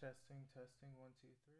Testing, testing, 1, 2, 3.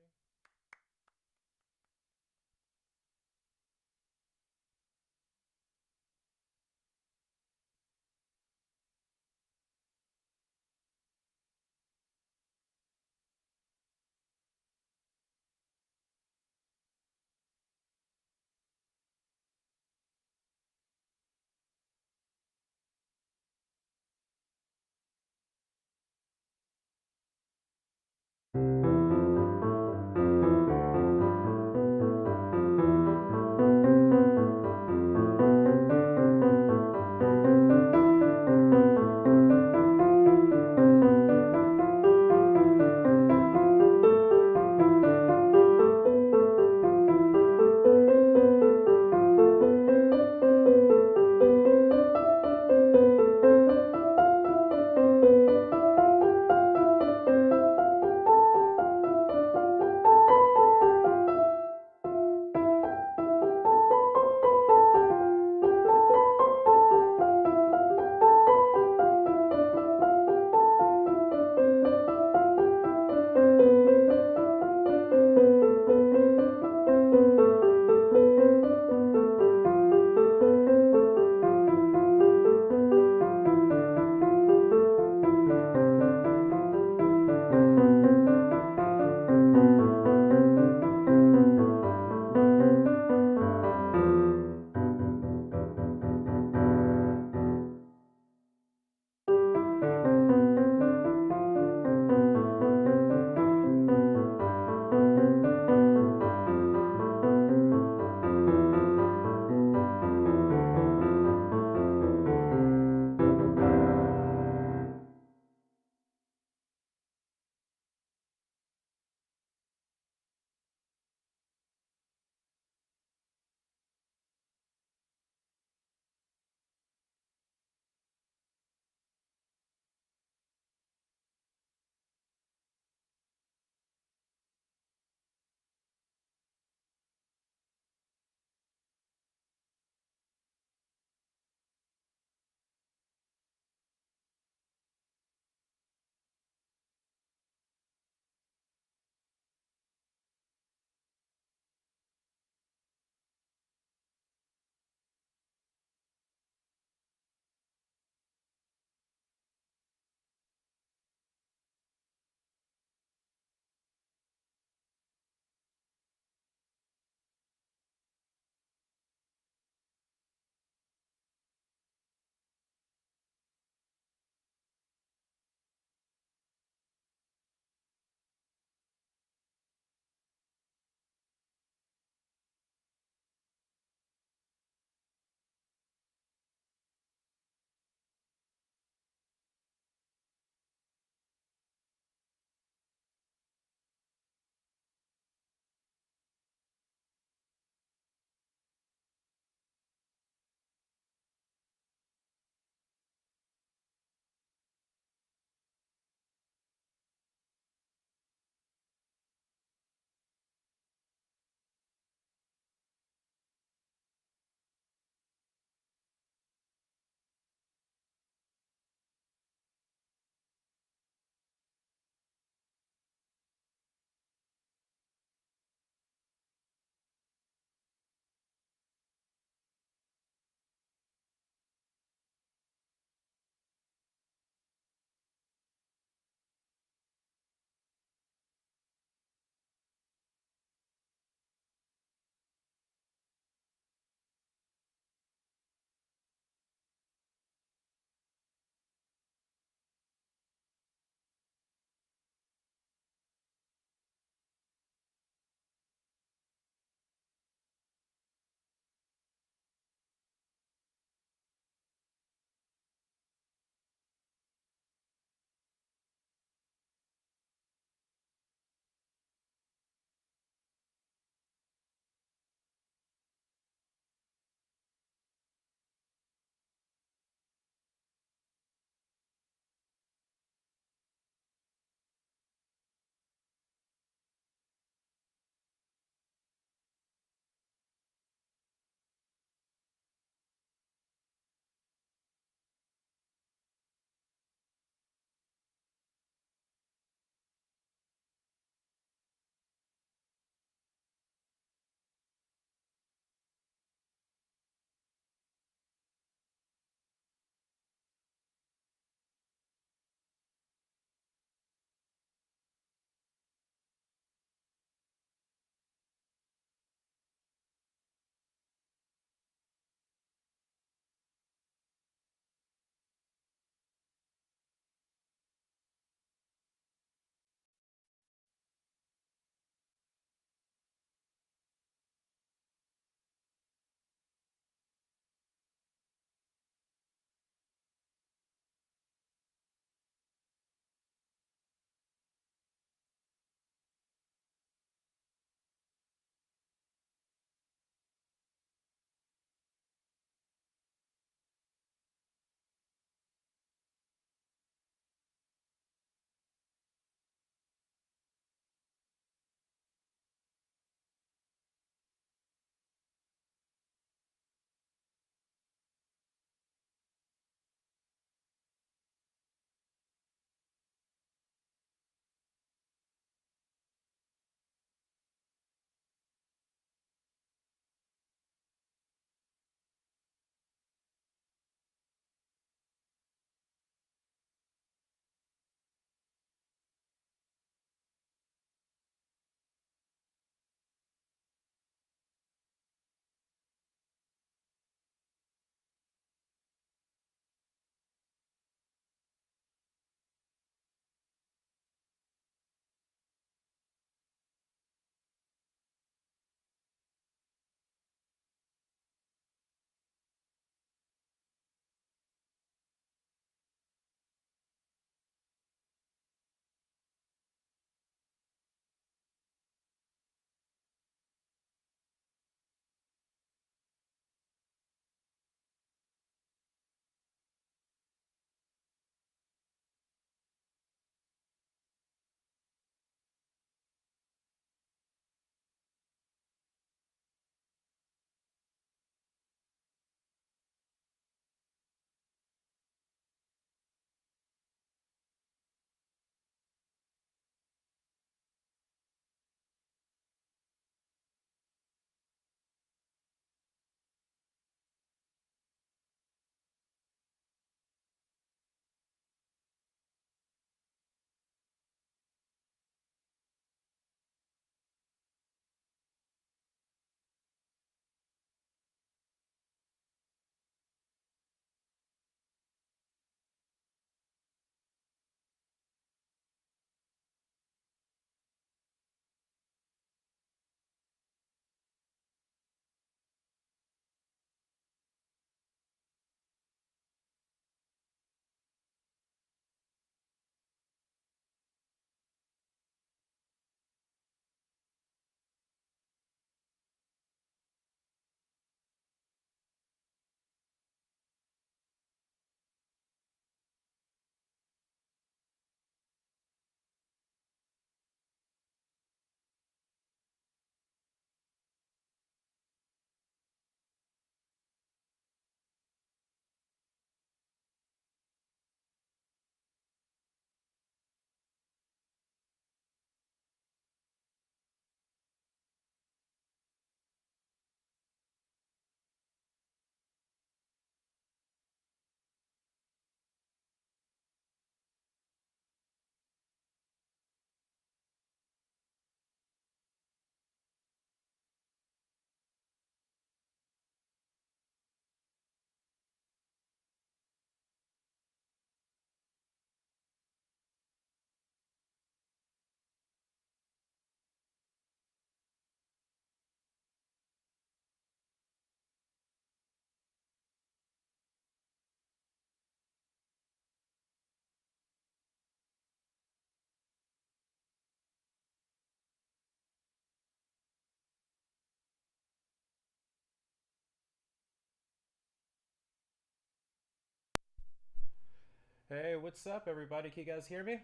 Hey, what's up, everybody? Can you guys hear me?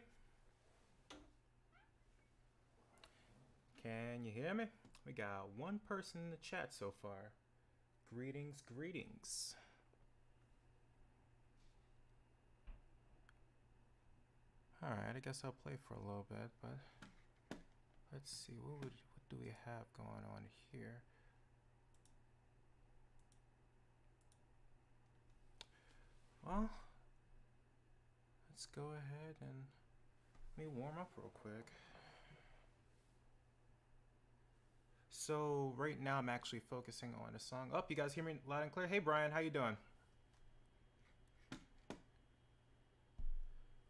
Can you hear me? We got one person in the chat so far. Greetings, greetings. All right, I guess I'll play for a little bit, but let's see, what do we have going on here? Well, let's go ahead and let me warm up real quick. So right now I'm actually focusing on a song. Oh, you guys hear me loud and clear? Hey Bryan, how you doing?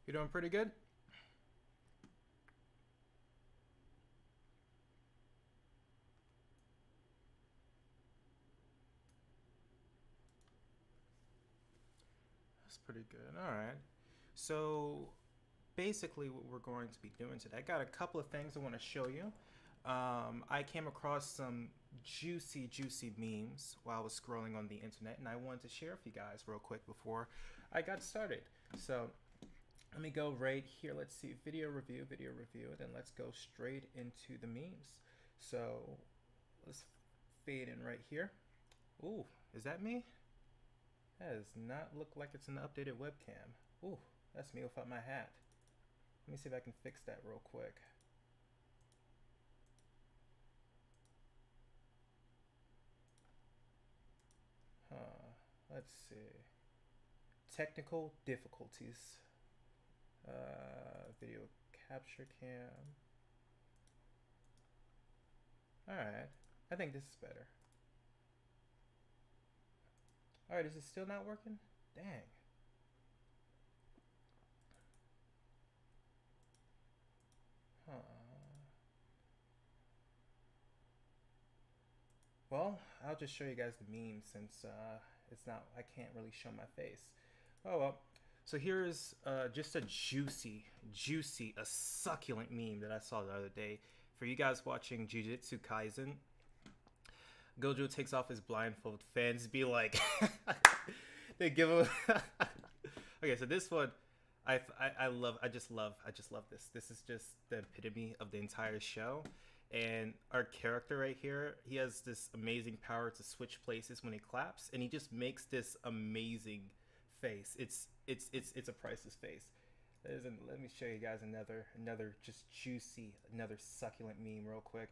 You doing pretty good? That's pretty good. All right. So basically what we're going to be doing today, I got a couple of things I want to show you. I came across some juicy memes while I was scrolling on the internet, and I wanted to share with you guys real quick before I got started. So let me go right here. Let's see, video review, and then let's go straight into the memes. So let's fade in right here. Ooh, is that me? That does not look like it's an updated webcam. Ooh, that's me without my hat. Let me see if I can fix that real quick. Let's see. Technical difficulties. Video capture cam. Alright, I think this is better. Alright, is it still not working? Dang. Well, I'll just show you guys the meme since it's not, I can't really show my face. Oh well. So here's just a juicy, a succulent meme that I saw the other day. For you guys watching Jujutsu Kaisen, Gojo takes off his blindfold. Fans be like, they give him. Okay, so this one, I just love this. This is just the epitome of the entire show. And our character right here, he has this amazing power to switch places when he claps, and he just makes this amazing face. It's a priceless face. Let me show you guys another just juicy, another succulent meme real quick.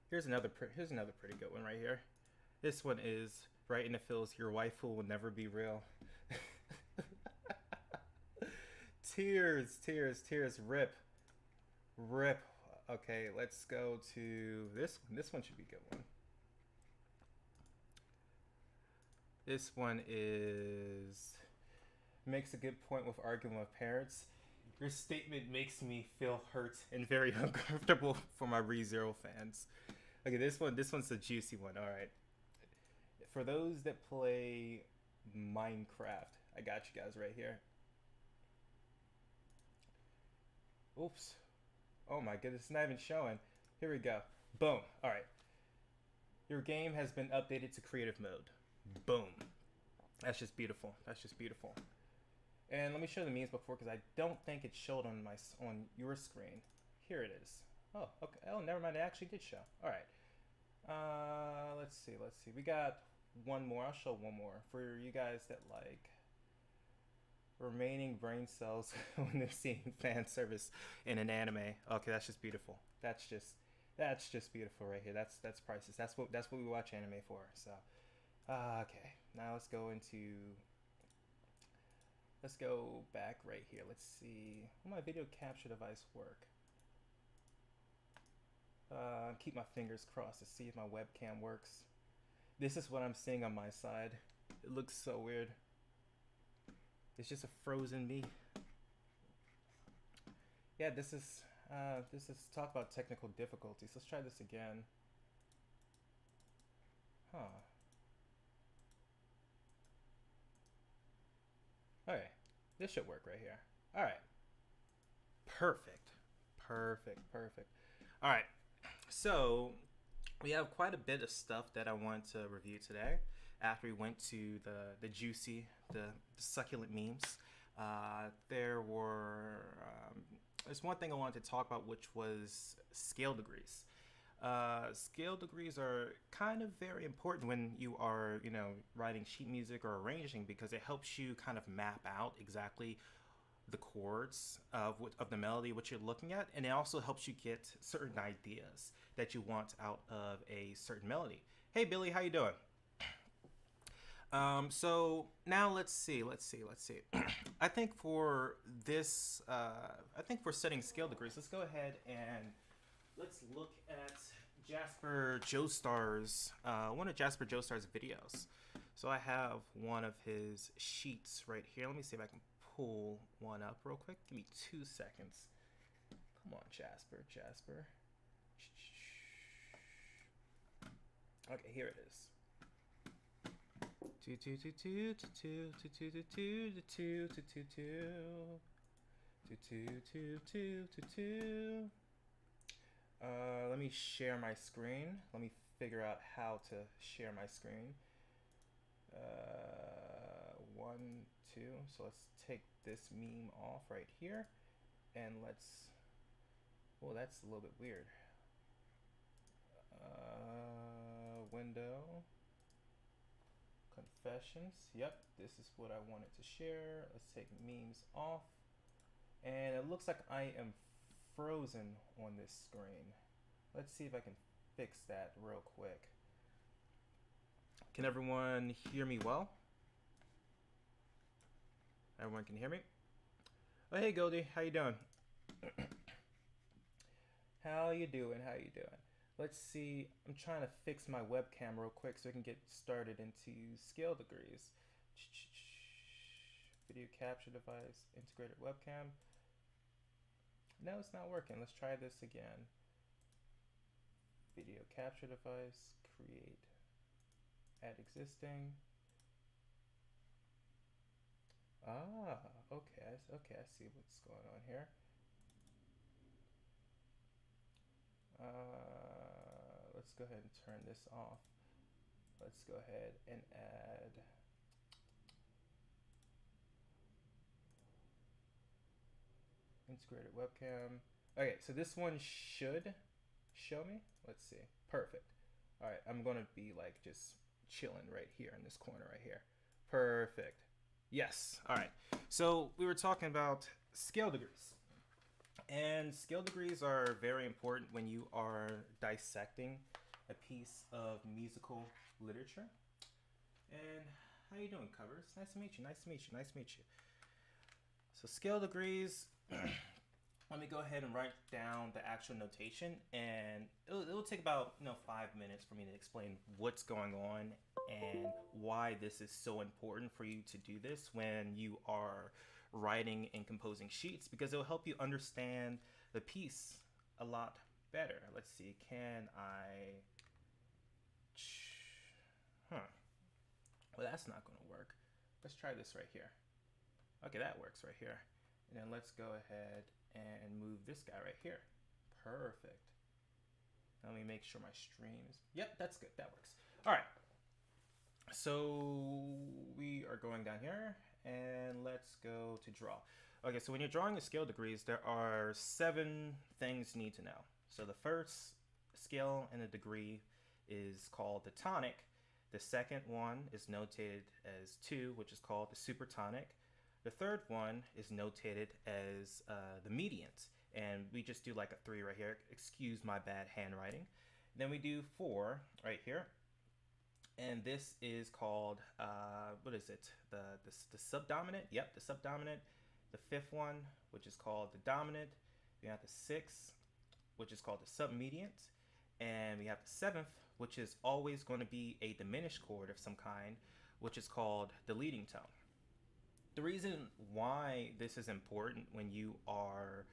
Here's another pretty good one right here. This one is right in the feels. Your waifu will never be real. tears. Rip. Okay, let's go to this one. This one should be a good one. This one makes a good point with arguing with parents. Your statement makes me feel hurt and very uncomfortable for my ReZero fans. Okay, this one's a juicy one. All right. For those that play Minecraft, I got you guys right here. Oops. Oh my goodness, it's not even showing. Here we go. Boom. All right. Your game has been updated to creative mode. Boom. That's just beautiful. And let me show the memes before, because I don't think it showed on your screen. Here it is. Oh, okay. Oh, never mind. It actually did show. All right. Let's see. We got one more. I'll show one more for you guys that like remaining brain cells when they're seeing fan service in an anime. Okay, that's just beautiful. That's just beautiful right here. That's priceless. That's what we watch anime for. So, okay. Now let's go back right here. Let's see. Will my video capture device work? Keep my fingers crossed to see if my webcam works. This is what I'm seeing on my side. It looks so weird. It's just a frozen me. Yeah, this is talk about technical difficulties. Let's try this again. Huh. Okay, this should work right here. All right. Perfect. All right. So we have quite a bit of stuff that I want to review today. after we went to the juicy, the succulent memes, there's one thing I wanted to talk about, which was scale degrees. Scale degrees are kind of very important when you are, writing sheet music or arranging, because it helps you kind of map out exactly the chords of the melody, what you're looking at, and it also helps you get certain ideas that you want out of a certain melody. Hey Billy, how you doing? So now let's see. I think for this, for setting scale degrees, let's go ahead and let's look at Jasper Joestar's, one of Jasper Joestar's videos. So I have one of his sheets right here. Let me see if I can pull one up real quick. Give me 2 seconds. Come on, Jasper. Okay, here it is. Let me share my screen. Let me figure out how to share my screen. 1, 2. So let's take this meme off right here, and let's. Oh, that's a little bit weird. Window. Confessions. Yep, this is what I wanted to share. Let's take memes off, and it looks like I am frozen on this screen. Let's see if I can fix that real quick. Can everyone hear me well? Everyone can hear me? Oh, hey Goldie, how you doing? How you doing? Let's see, I'm trying to fix my webcam real quick so I can get started into scale degrees. Video capture device, integrated webcam. No, it's not working. Let's try this again. Video capture device, create, add existing. Okay, I see what's going on here. Let's go ahead and turn this off. Let's go ahead and add integrated webcam. Okay, so this one should show me. Let's see. Perfect. All right, I'm gonna be like just chilling right here in this corner right here. Perfect. Yes. All right. So we were talking about scale degrees. And scale degrees are very important when you are dissecting a piece of musical literature. And how you doing, Covers? Nice to meet you. So scale degrees, let me go ahead and write down the actual notation, and it'll take about 5 minutes for me to explain what's going on and why this is so important for you to do this when you are writing and composing sheets, because it'll help you understand the piece a lot better. Let's see, can I... Well, that's not going to work. Let's try this right here. Okay, that works right here. And then let's go ahead and move this guy right here. Perfect. Let me make sure my stream is... Yep, that's good. That works. All right. So we are going down here, and let's go to draw. Okay, so when you're drawing the scale degrees, there are 7 things you need to know. So the first scale in a degree is called the tonic. The second one is notated as 2, which is called the supertonic. The third one is notated as the mediant, and we just do like a 3 right here. Excuse my bad handwriting. Then we do 4 right here, and this is called what is it? The subdominant. Yep, the subdominant. The 5th one, which is called the dominant. We have the 6th, which is called the submediant, and we have the 7th, which is always going to be a diminished chord of some kind, which is called the leading tone. The reason why this is important when you are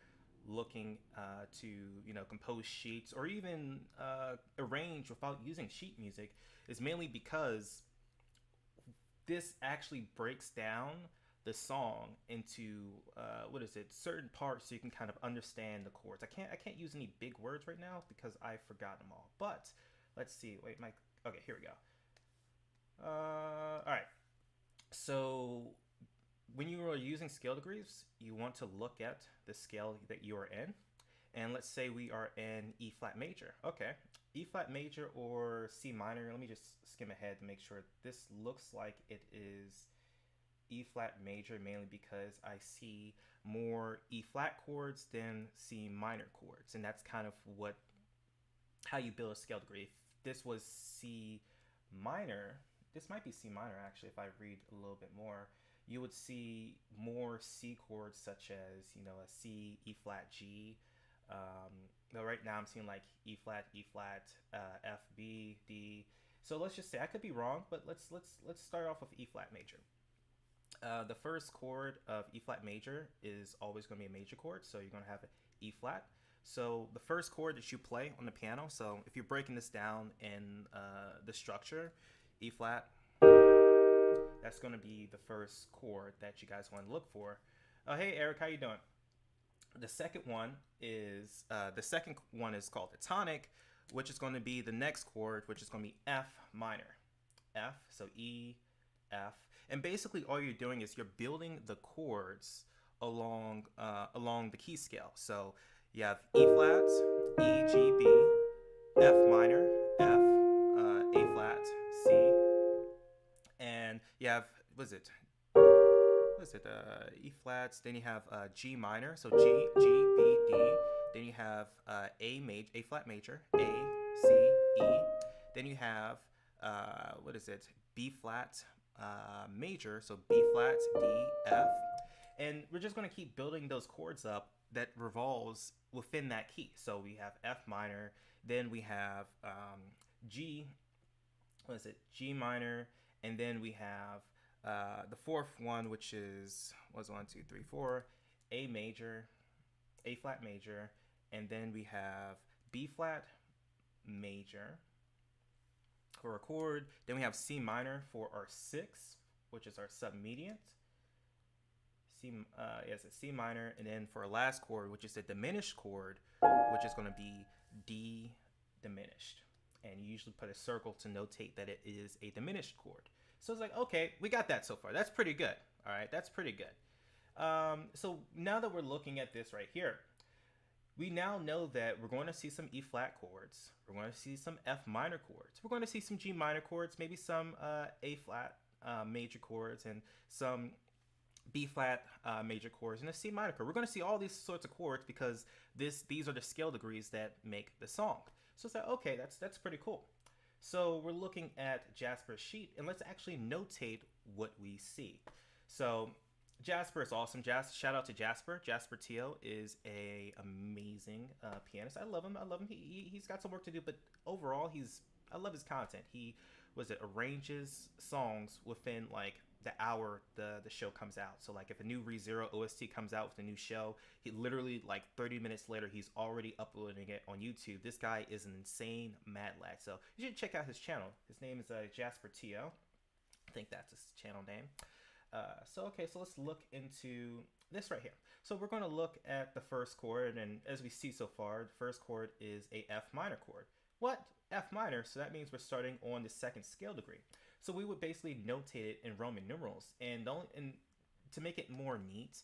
looking to compose sheets or even arrange without using sheet music is mainly because this actually breaks down the song into certain parts so you can kind of understand the chords. I can't use any big words right now because I forgot them all. But let's see. Wait, okay, here we go. All right. So when you are using scale degrees, you want to look at the scale that you are in. And let's say we are in E flat major. Okay, E flat major or C minor. Let me just skim ahead to make sure. This looks like it is E flat major, mainly because I see more E flat chords than C minor chords. And that's kind of how you build a scale degree. If this was C minor, this might be C minor actually if I read a little bit more. You would see more C chords such as, you know, a C, E flat, G. But right now I'm seeing like E flat, F, B, D. So let's just say, I could be wrong, but let's start off with E flat major. The first chord of E flat major is always going to be a major chord, so you're going to have E flat. So the first chord that you play on the piano, so if you're breaking this down in the structure, E flat, that's going to be the first chord that you guys want to look for. Oh, hey Eric, how you doing? The second one is called the tonic, which is going to be the next chord, which is going to be F minor. F, so E, F, and basically all you're doing is you're building the chords along the key scale. So you have E flat, E, G, B, F minor, F, A flat, C, and you have E flats. Then you have G minor, so G, B, D. Then you have A flat major, A, C, E. Then you have B flat major, so B flat, D, F. And we're just going to keep building those chords up that revolves within that key. So we have F minor, then we have G minor, and then we have the fourth one, which is A major, A flat major, and then we have B flat major for a chord. Then we have C minor for our sixth, which is our submediate. It's a C minor, and then for our last chord, which is a diminished chord, which is going to be D diminished. And you usually put a circle to notate that it is a diminished chord. So it's like, okay, we got that so far. That's pretty good. All right, that's pretty good. So now that we're looking at this right here, we now know that we're going to see some E flat chords. We're going to see some F minor chords. We're going to see some G minor chords, maybe some A flat major chords, and some B flat major chords, and a C minor chord. We're going to see all these sorts of chords because these are the scale degrees that make the song. So it's like, okay, that's pretty cool. So we're looking at Jasper's sheet, and let's actually notate what we see. So Jasper is awesome. Shout out to Jasper. Jasper Teo is a amazing pianist. I love him. He's got some work to do, but overall, I love his content. He arranges songs within like the hour the show comes out. So like if a new ReZero OST comes out with a new show, he literally like 30 minutes later he's already uploading it on YouTube. This guy is an insane mad lad. So you should check out his channel. His name is Jasper Teo. I think that's his channel name. So let's look into this right here. So we're going to look at the first chord, and as we see so far, the first chord is a F minor chord. What? F minor, so that means we're starting on the second scale degree. So we would basically notate it in Roman numerals, and to make it more neat.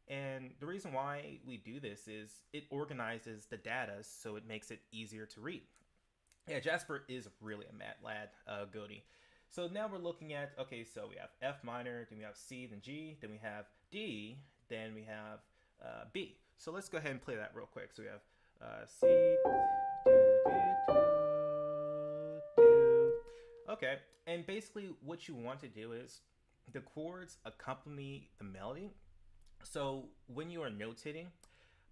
And the reason why we do this is it organizes the data so it makes it easier to read. Yeah, Jasper is really a mad lad, goatee. So now we're looking at, okay, so we have F minor, then we have C, then G, then we have D, then we have B. So let's go ahead and play that real quick. So we have C, okay, and basically what you want to do is the chords accompany the melody. So when you are notating,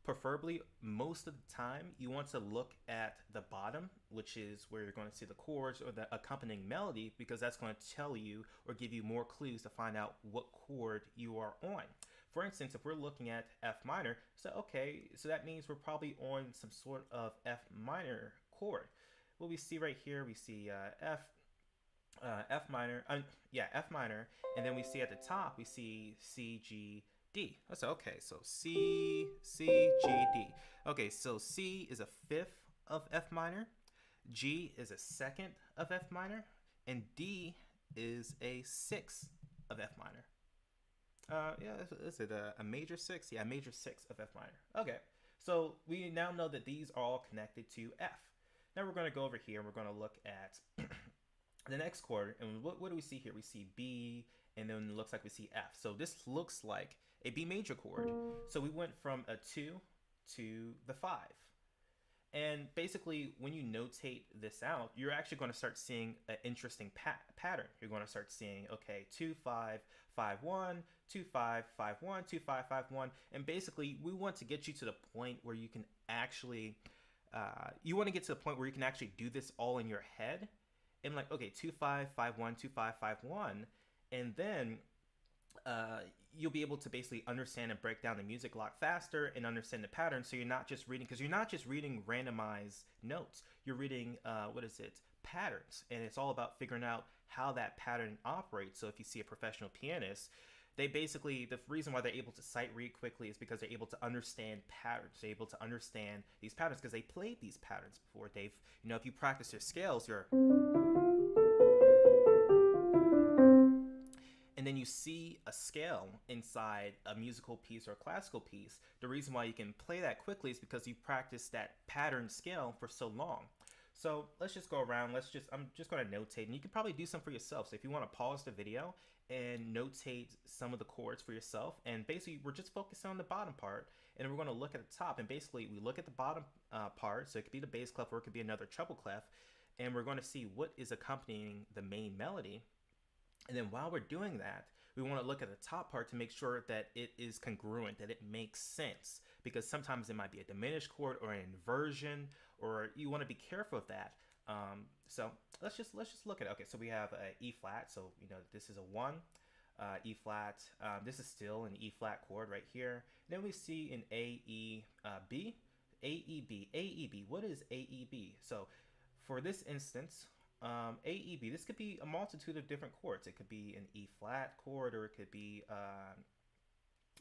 preferably most of the time you want to look at the bottom, which is where you're going to see the chords or the accompanying melody, because that's going to tell you or give you more clues to find out what chord you are on. For instance, if we're looking at F minor, so okay, so that means we're probably on some sort of F minor chord. What we see right here, we see F minor, F minor, and then we see at the top, we see C, G, D. That's okay, so C, G, D. Okay, so C is a fifth of F minor, G is a second of F minor, and D is a 6 of F minor. Yeah, is it a major 6? Yeah, a major 6 of F minor. Okay, so we now know that these are all connected to F. Now we're going to go over here and we're going to look at the next chord, and what do we see here? We see B, and then it looks like we see F. So this looks like a B major chord. So we went from a 2 to the 5. And basically, when you notate this out, you're actually going to start seeing an interesting pattern. You're going to start seeing, okay, 2 5 5 1, 2 5 5 1, 2 5 5 1, and basically, we want to get you to the point where you can actually, you want to get to the point where you can actually do this all in your head, and like, okay, 2 5 5 1, 2 5 5 1, and then you'll be able to basically understand and break down the music a lot faster and understand the pattern. So you're not just reading, because you're not just reading randomized notes. You're reading, patterns. And it's all about figuring out how that pattern operates. So if you see a professional pianist, they basically, the reason why they're able to sight read quickly is because they're able to understand patterns. They're able to understand these patterns because they played these patterns before. They've, if you practice your scales, and then you see a scale inside a musical piece or a classical piece, the reason why you can play that quickly is because you practiced that pattern scale for so long. So let's just go around. I'm just going to notate, and you can probably do some for yourself. So if you want to pause the video and notate some of the chords for yourself, and basically we're just focusing on the bottom part, and we're going to look at the top, and basically we look at the bottom part, so it could be the bass clef or it could be another treble clef, and we're going to see what is accompanying the main melody. And then while we're doing that, we want to look at the top part to make sure that it is congruent, that it makes sense, because sometimes it might be a diminished chord or an inversion, or you want to be careful of that. So let's just look at it. Okay, so we have a E flat, so this is a 1, E flat. This is still an E flat chord right here. Then we see an A E B, A E B, A E B. What is A E B? So for this instance, AEB, this could be a multitude of different chords. It could be an E flat chord, or it could be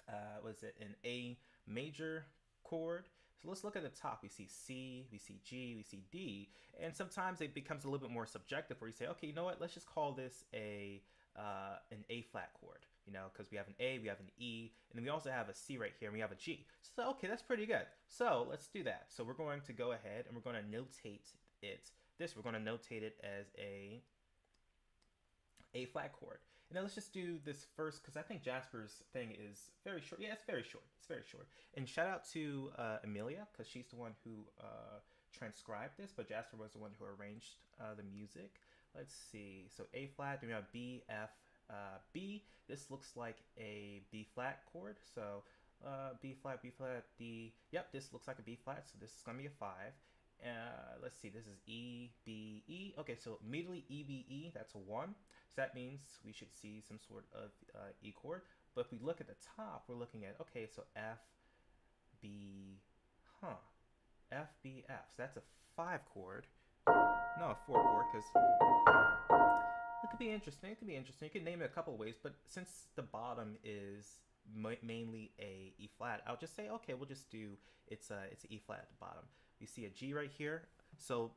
an A major chord. So let's look at the top. We see C, we see G, we see D, and sometimes it becomes a little bit more subjective, where you say, okay, you know what? Let's just call this an A flat chord. Because we have an A, we have an E, and then we also have a C right here, and we have a G. So okay, that's pretty good. So let's do that. So we're going to go ahead and we're going to notate it. We're going to notate it as a flat chord. And now let's just do this first, because I think Jasper's thing is very short. Yeah, it's very short. It's very short. And shout out to Amelia, because she's the one who transcribed this, but Jasper was the one who arranged the music. Let's see. So A flat, then we have B, F, B. This looks like a B flat chord. So B flat, D. Yep, this looks like a B flat, so this is going to be a 5. Let's see, this is E, B, E. Okay, so immediately E, B, E, that's a 1. So that means we should see some sort of E chord. But if we look at the top, we're looking at, okay, so F, B, F, B, F. So that's a 5 chord. No, a 4 chord, because it could be interesting. It could be interesting. You can name it a couple ways, but since the bottom is mainly a E flat, I'll just say, okay, we'll just do, it's an E flat at the bottom. You see a G right here, so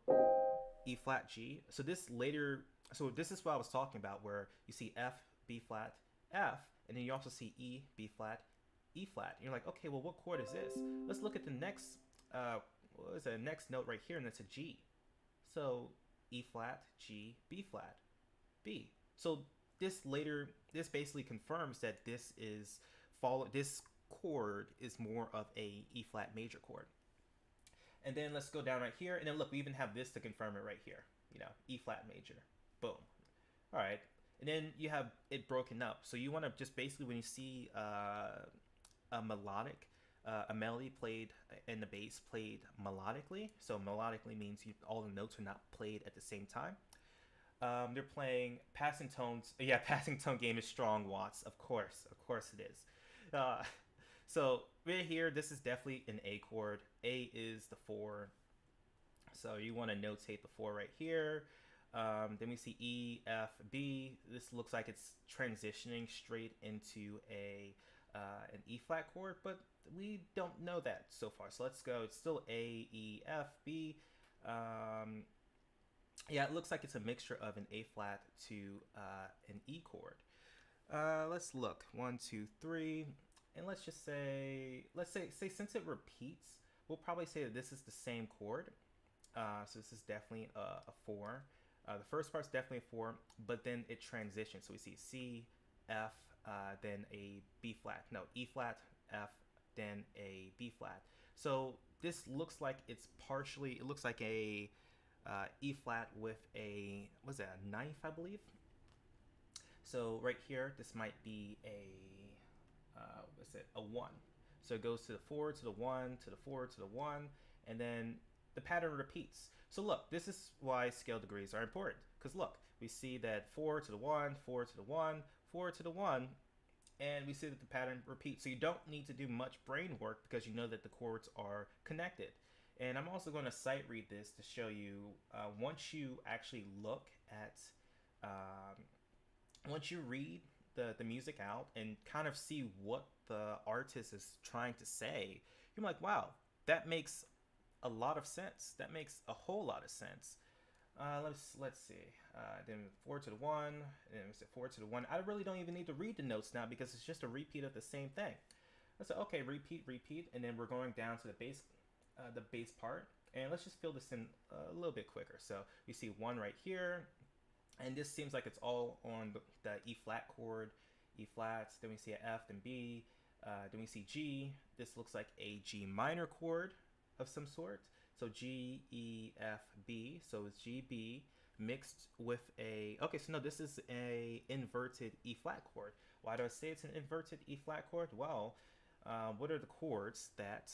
E flat G. So this is what I was talking about, where you see F, B flat, F, and then you also see E, B flat, E flat. And you're like, okay, well, what chord is this? Let's look at the next, next note right here, and that's a G. So E flat, G, B flat, B. So this basically confirms that this chord is more of a E flat major chord. And then let's go down right here, and then look, we even have this to confirm it right here. E flat major, boom. All right, and then you have it broken up. So you want to just basically, when you see a melodic, a melody played and the bass played melodically. So melodically means all the notes are not played at the same time. They're playing passing tones. Yeah, passing tone game is strong, Watts. Of course it is. So right here, this is definitely an A chord. A is the 4. So you want to notate the 4 right here. Then we see E, F, B. This looks like it's transitioning straight into an E flat chord, but we don't know that so far. So let's go. It's still A, E, F, B. yeah, it looks like it's a mixture of an A flat to an E chord. Let's look. 1, 2, 3, and let's just say, since it repeats, we'll probably say that this is the same chord. So this is definitely a 4. The first part's definitely a 4, but then it transitions. So we see C, F, then a B flat. No, E flat, F, then a B flat. So this looks like it's partially, it looks like a E flat with a, what's that, a knife, I believe? So right here, this might be a, what's it, a 1. So it goes to the 4, to the 1, to the 4, to the 1, and then the pattern repeats. So look, this is why scale degrees are important. Because look, we see that 4 to the 1, 4 to the 1, 4 to the 1, and we see that the pattern repeats. So you don't need to do much brain work because you know that the chords are connected. And I'm also going to sight read this to show you, once you actually look at, once you read the music out and kind of see what the artist is trying to say, you're like, wow, that makes a lot of sense. That makes a whole lot of sense. Let's see. Then 4 to the 1, and then we said 4 to the 1. I really don't even need to read the notes now because it's just a repeat of the same thing. I said, okay, repeat, and then we're going down to the bass part, and let's just fill this in a little bit quicker. So we see 1 right here, and this seems like it's all on the E flat chord, E flats. Then we see an F, then B, then we see G. This looks like a G minor chord of some sort. So G, E, F, B. So it's G, B mixed with a, okay, so no, this is a inverted E flat chord. Why do I say it's an inverted E flat chord? Well, what are the chords that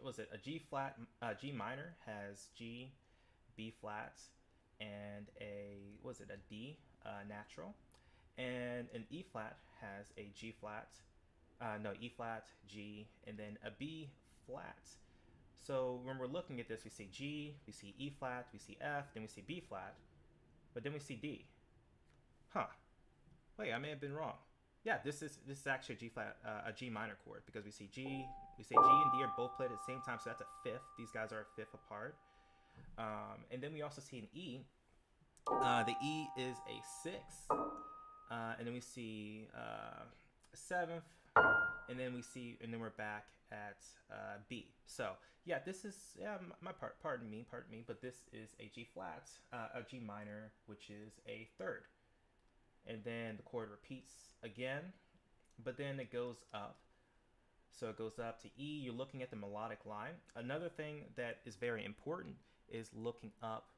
was it a G flat, G minor has G, B flat, and a, was it a D natural, and an E flat has a G flat, no, E flat, G, and then a B flat. So when we're looking at this, we see G, we see E flat, we see F, then we see B flat, but then we see D. Huh? Wait, I may have been wrong. Yeah, this is actually a G flat, a G minor chord, because we say G and D are both played at the same time, so that's a fifth. These guys are a fifth apart. And then we also see an E. The E is a 6, and then we see a 7th, and then we're back at B. So yeah, this is, yeah, pardon me, but this is a G flat, a G minor, which is a 3rd. And then the chord repeats again, but then it goes up. So it goes up to E. You're looking at the melodic line. Another thing that is very important is looking up.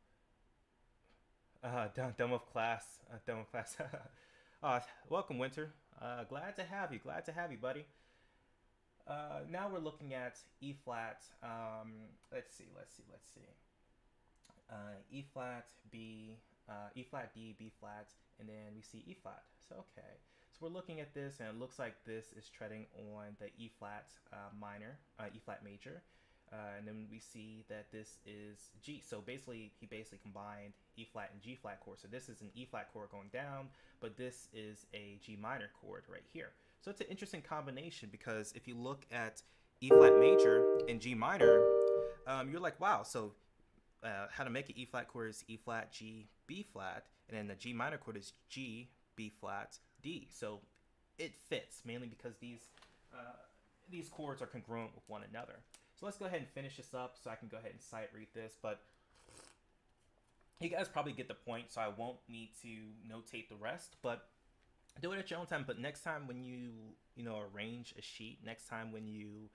Done with class. Welcome, Winter. Glad to have you, buddy. Now we're looking at E flat. Let's see. E flat, B, E flat, D, B flat, and then we see E flat. So okay, so we're looking at this, and it looks like this is treading on the E flat minor, E flat major, and then we see that this is G. So basically, he combined E flat and G flat chord. So this is an E flat chord going down, but this is a G minor chord right here. So it's an interesting combination because if you look at E flat major and G minor, you're like, wow. So how to make an E flat chord is E flat, G, B flat, and then the G minor chord is G, B flat, D. So it fits mainly because these chords are congruent with one another. So let's go ahead and finish this up so I can go ahead and sight read this, but you guys probably get the point, so I won't need to notate the rest, but do it at your own time. But next time when you arrange a sheet, next time when you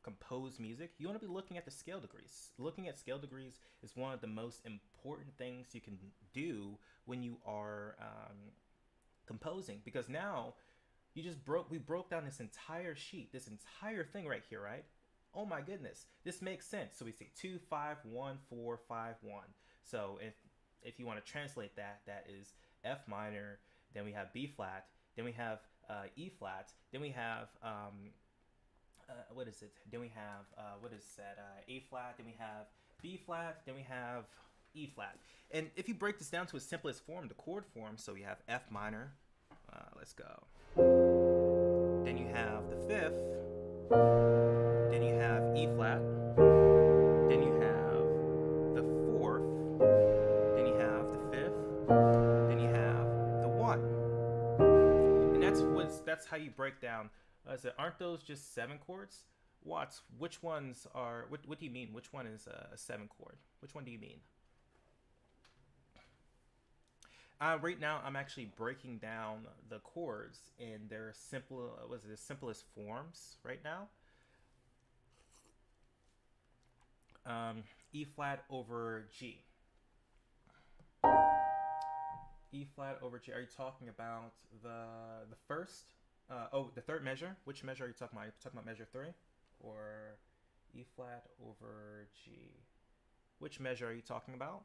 compose music, you want to be looking at the scale degrees. Looking at scale degrees is one of the most important things you can do when you are composing, because now we broke down this entire sheet, this entire thing right here, right? Oh my goodness, this makes sense. So we see 2, 5, 1, 4, 5, 1. So if you want to translate that, that is F minor, then we have B flat, then we have E flat, then we have Then we have A flat, then we have B flat, then we have E flat. And if you break this down to its simplest form, the chord form, so we have F minor. Let's go. Then you have the 5th. Then you have E flat. that's how you break down. Aren't those just 7 chords? Watts, which ones are? What do you mean? Which one is a 7 chord? Which one do you mean? Right now, I'm actually breaking down the chords in their simple, the simplest forms right now. E flat over G. E flat over G. Are you talking about the first? The third measure. Which measure are you talking about? Are you talking about measure 3, or E flat over G? Which measure are you talking about?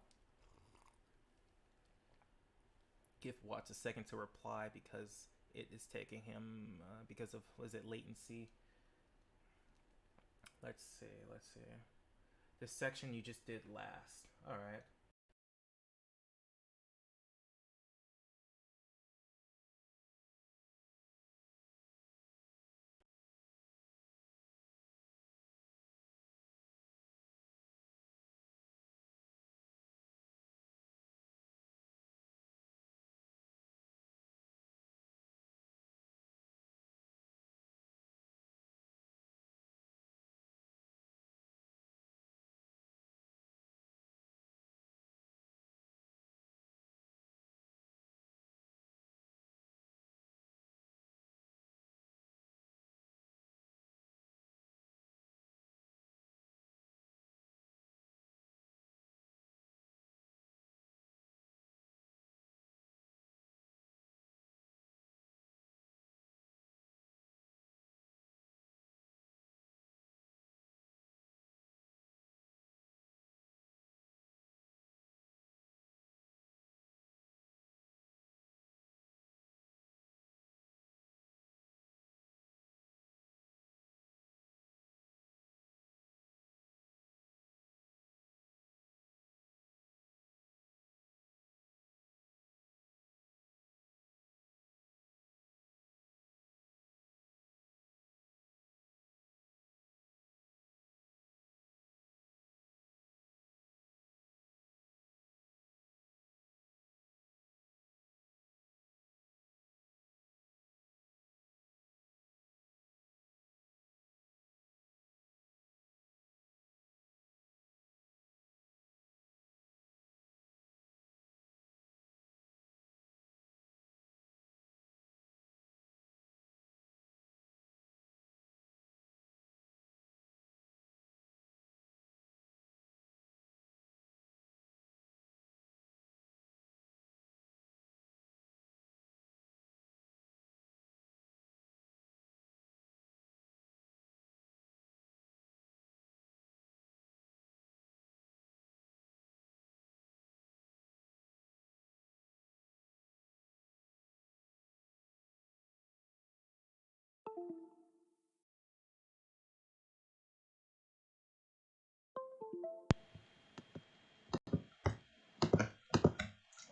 Give Watts a second to reply because it is taking him because of, was it latency? Let's see. This section you just did last. All right.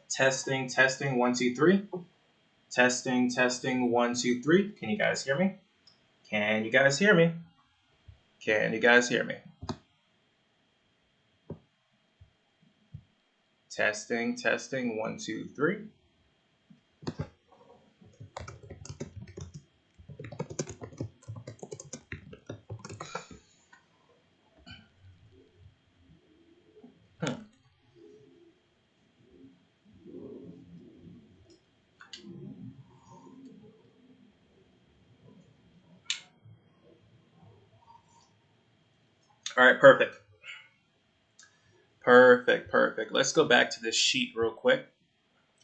Testing, testing, 1, 2, 3. Testing, testing, 1, 2, 3. Can you guys hear me? Can you guys hear me? Can you guys hear me? Testing, testing, 1, 2, 3. All right, perfect. Perfect. Let's go back to this sheet real quick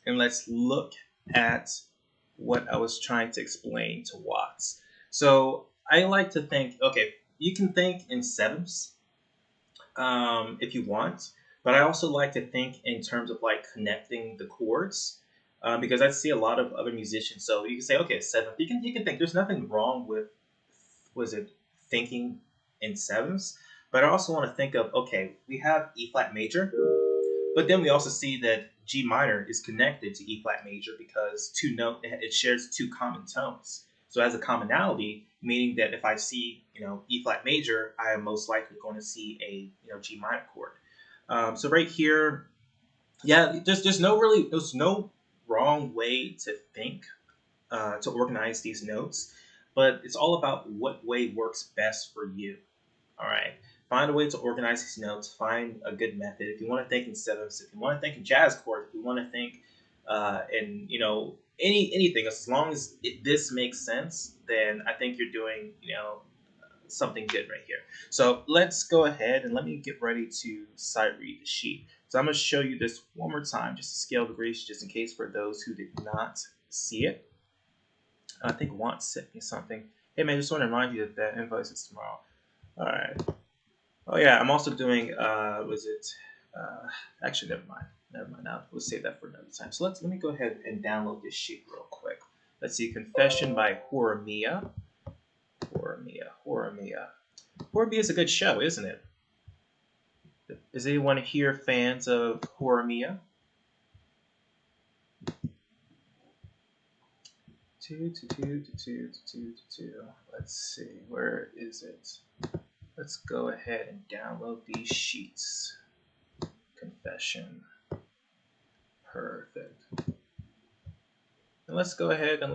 and let's look at what I was trying to explain to Watts. So I like to think, okay, you can think in sevens if you want, but I also like to think in terms of like connecting the chords because I see a lot of other musicians. So you can say, okay, 7. You can think. There's nothing wrong with thinking in sevens, but I also want to think of, okay, we have E flat major, but then we also see that G minor is connected to E flat major because it shares 2 common tones. So it has a commonality, meaning that if I see E flat major, I am most likely going to see a G minor chord. So right here, yeah, there's no wrong way to think to organize these notes, but it's all about what way works best for you. All right. Find a way to organize these notes. Find a good method. If you want to think in sevenths, if you want to think in jazz chords, if you want to think in anything, as long as this makes sense, then I think you're doing something good right here. So let's go ahead and let me get ready to sight read the sheet. So I'm going to show you this one more time, just to scale degrees, just in case for those who did not see it. I think Want sent me something. Hey man, just want to remind you that invoice is tomorrow. All right. Oh yeah, I'm also doing. Actually, never mind. Never mind. Now we'll save that for another time. So let me go ahead and download this sheet real quick. Let's see, Confession by Horimiya. Horimiya is a good show, isn't it? Is anyone here fans of Horimiya? Two. Let's see, where is it? Let's go ahead and download these sheets. Confession. Perfect. And let's go ahead and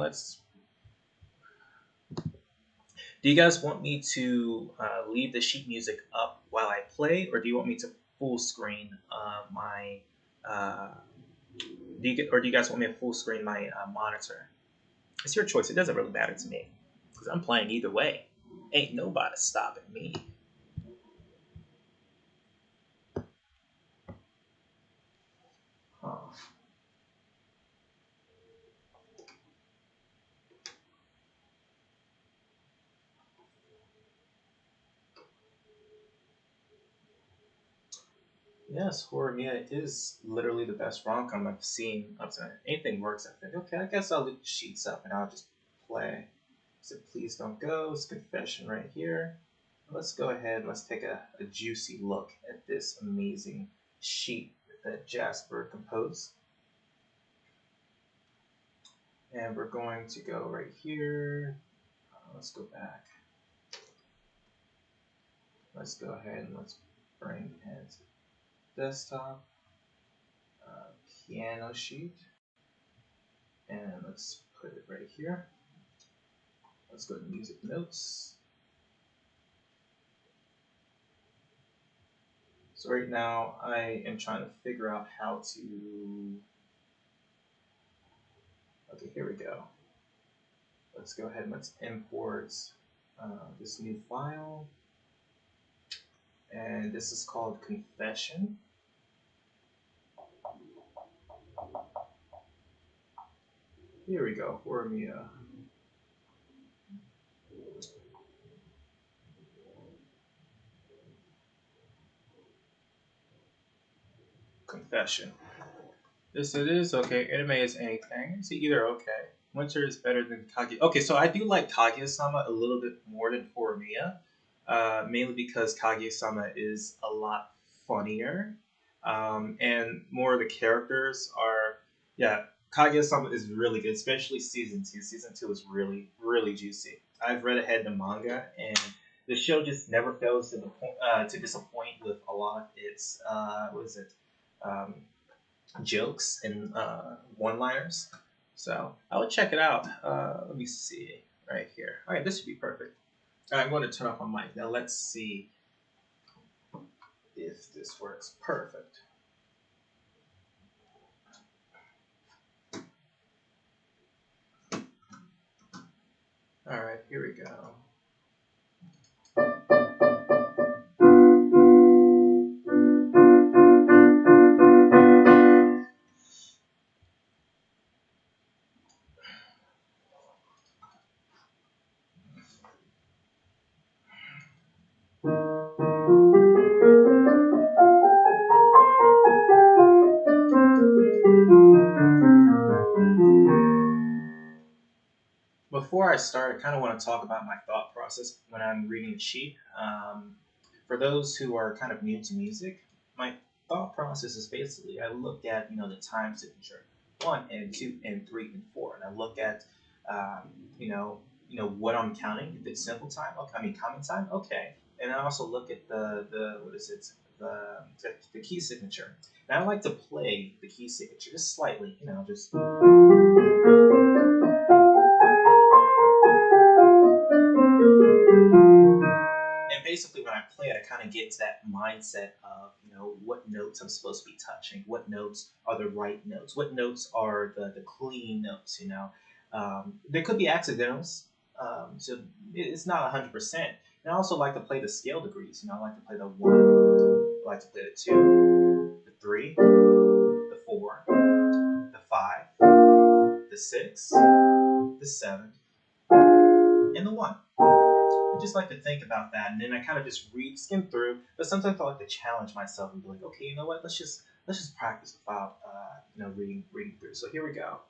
do you guys want me to leave the sheet music up while I play, or do you want me to full screen my do you guys want me to full screen my monitor? It's your choice. It doesn't really matter to me because I'm playing either way. Ain't nobody stopping me. Huh. Yes, Horimiya is literally the best rom-com I've seen up to now. Anything works, I think. Okay, I guess I'll leave the sheets up and I'll just play. So please don't go. It's Confession right here. Let's go ahead and let's take a juicy look at this amazing sheet that Jasper composed. And we're going to go right here. Let's go back. Let's go ahead and let's bring it desktop, piano sheet, and let's put it right here. Let's go to music notes. So right now I am trying to figure out how to, okay, here we go. Let's go ahead and let's import this new file. And this is called Confession. Here we go, Horimiya. Confession. Yes, it is. Okay, anime is anything. It's either okay. Winter is better than Kaguya. Okay, so I do like Kaguya-sama a little bit more than Horimiya, mainly because Kaguya-sama is a lot funnier, and more of the characters are. Yeah, Kaguya-sama is really good, especially season 2. Season 2 is really, really juicy. I've read ahead the manga, and the show just never fails to disappoint with a lot of its what is it? Jokes and one-liners. So I would check it out. Let me see right here. All right, this should be perfect. All right, I'm going to turn off my mic. Now let's see if this works. Perfect. All right, here we go. Before I start, I kind of want to talk about my thought process when I'm reading a sheet. For those who are kind of new to music, my thought process is basically I look at the time signature 1 and 2 and 3 and 4, and I look at what I'm counting. If it's simple time, okay, I mean common time, okay, and I also look at the what is it the key signature. And I like to play the key signature just slightly, just. I play it, I kind of get into that mindset of, you know, what notes I'm supposed to be touching, what notes are the right notes, what notes are the clean notes, you know. There could be accidentals, so it's not 100%. And I also like to play the scale degrees, you know, I like to play the 1, I like to play the 2, the 3, the 4, the 5, the 6, the 7, and the 1. I just like to think about that, and then I kind of just skim through. But sometimes I like to challenge myself and be like, okay, you know what? Let's just practice without you know, reading through. So here we go.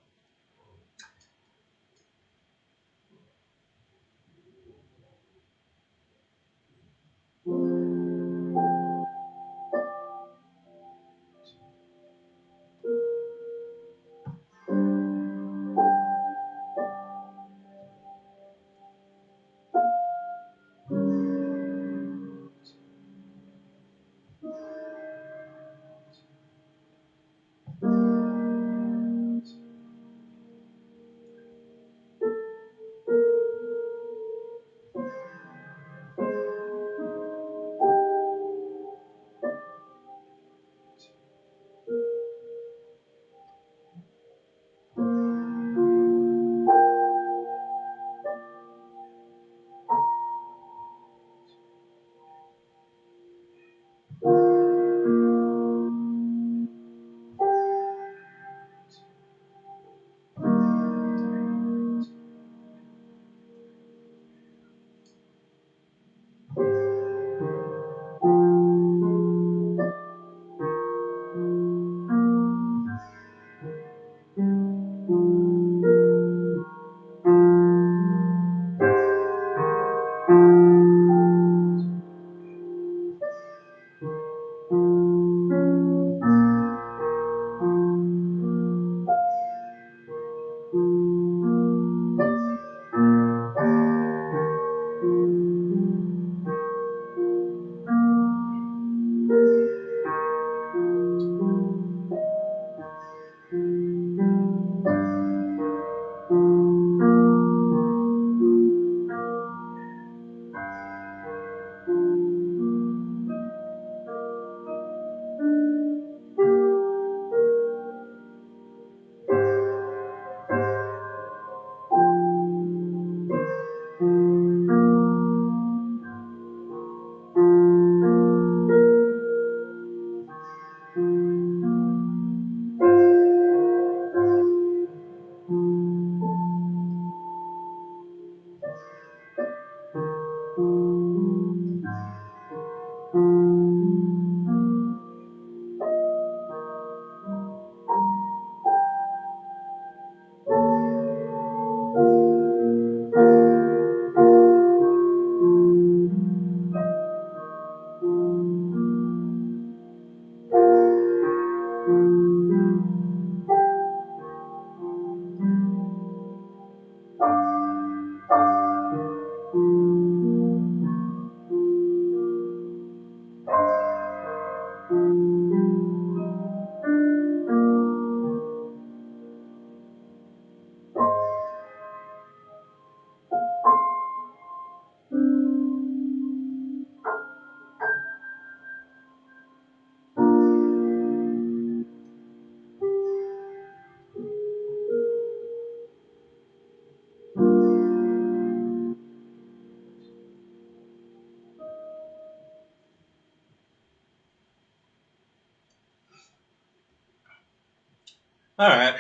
All right,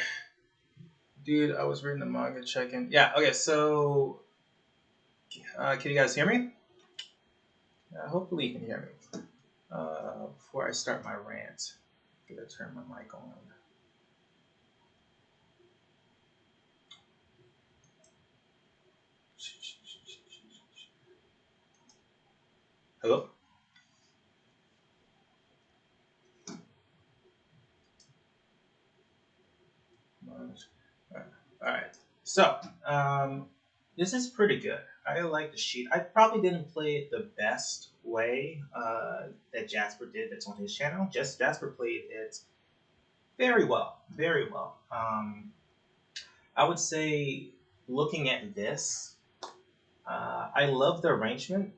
dude. I was reading the manga, checking. Yeah. Okay. So, can you guys hear me? Hopefully, you can hear me. Before I start my rant, I'm gonna turn my mic on. Hello. All right. So, this is pretty good. I like the sheet. I probably didn't play it the best way that Jasper did. That's on his channel. Jasper played it very well, very well. I would say, looking at this, I love the arrangement.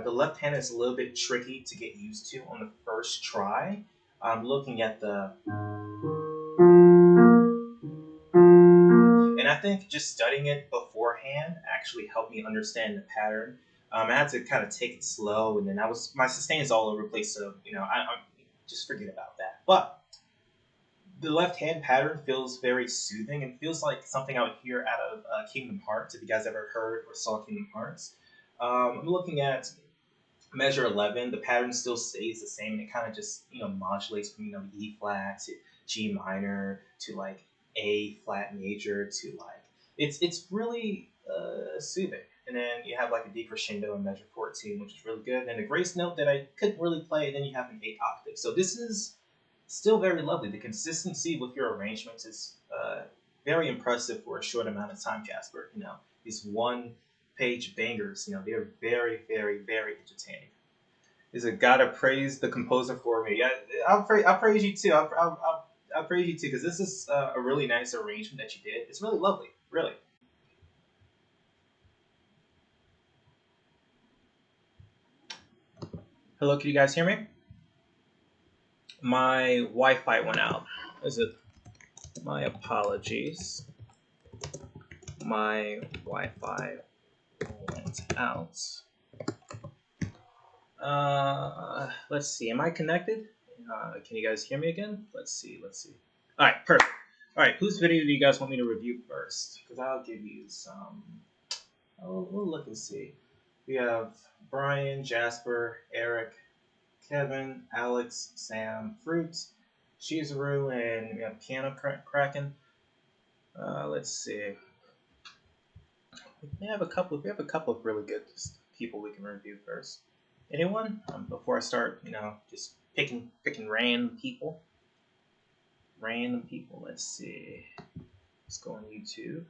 the left hand is a little bit tricky to get used to on the first try. I'm looking at the... And I think just studying it beforehand actually helped me understand the pattern. I had to kind of take it slow, and then my sustain is all over the place, so I just forget about that. But the left-hand pattern feels very soothing and feels like something I would hear out of Kingdom Hearts, if you guys ever heard or saw Kingdom Hearts. I'm looking at measure 11. The pattern still stays the same, and it kind of just modulates from E flat to G minor to like A flat major to like it's really soothing. And then you have like a decrescendo in measure 14, which is really good. And a grace note that I couldn't really play, and then you have an 8 octave. So this is still very lovely. The consistency with your arrangements is very impressive for a short amount of time, Jasper. These one-page bangers, they're very, very, very entertaining. Is it gotta praise the composer for me? Yeah, I'll praise you too. I'll praise you too, because this is a really nice arrangement that you did. It's really lovely, really. Hello, can you guys hear me? My Wi-Fi went out. Is it? My apologies. My Wi-Fi went out. Let's see. Am I connected? Can you guys hear me again? Let's see. All right, perfect. All right, whose video do you guys want me to review first? Because I'll give you some. We'll look and see. We have Bryan, Jasper, Eric, Kevin, Alex, Sam, Fruit, Shizuru, and we have Piano Kraken. Let's see. We have a couple of really good people we can review first. Anyone? Before I start, just picking random people. Let's see. Let's go on YouTube.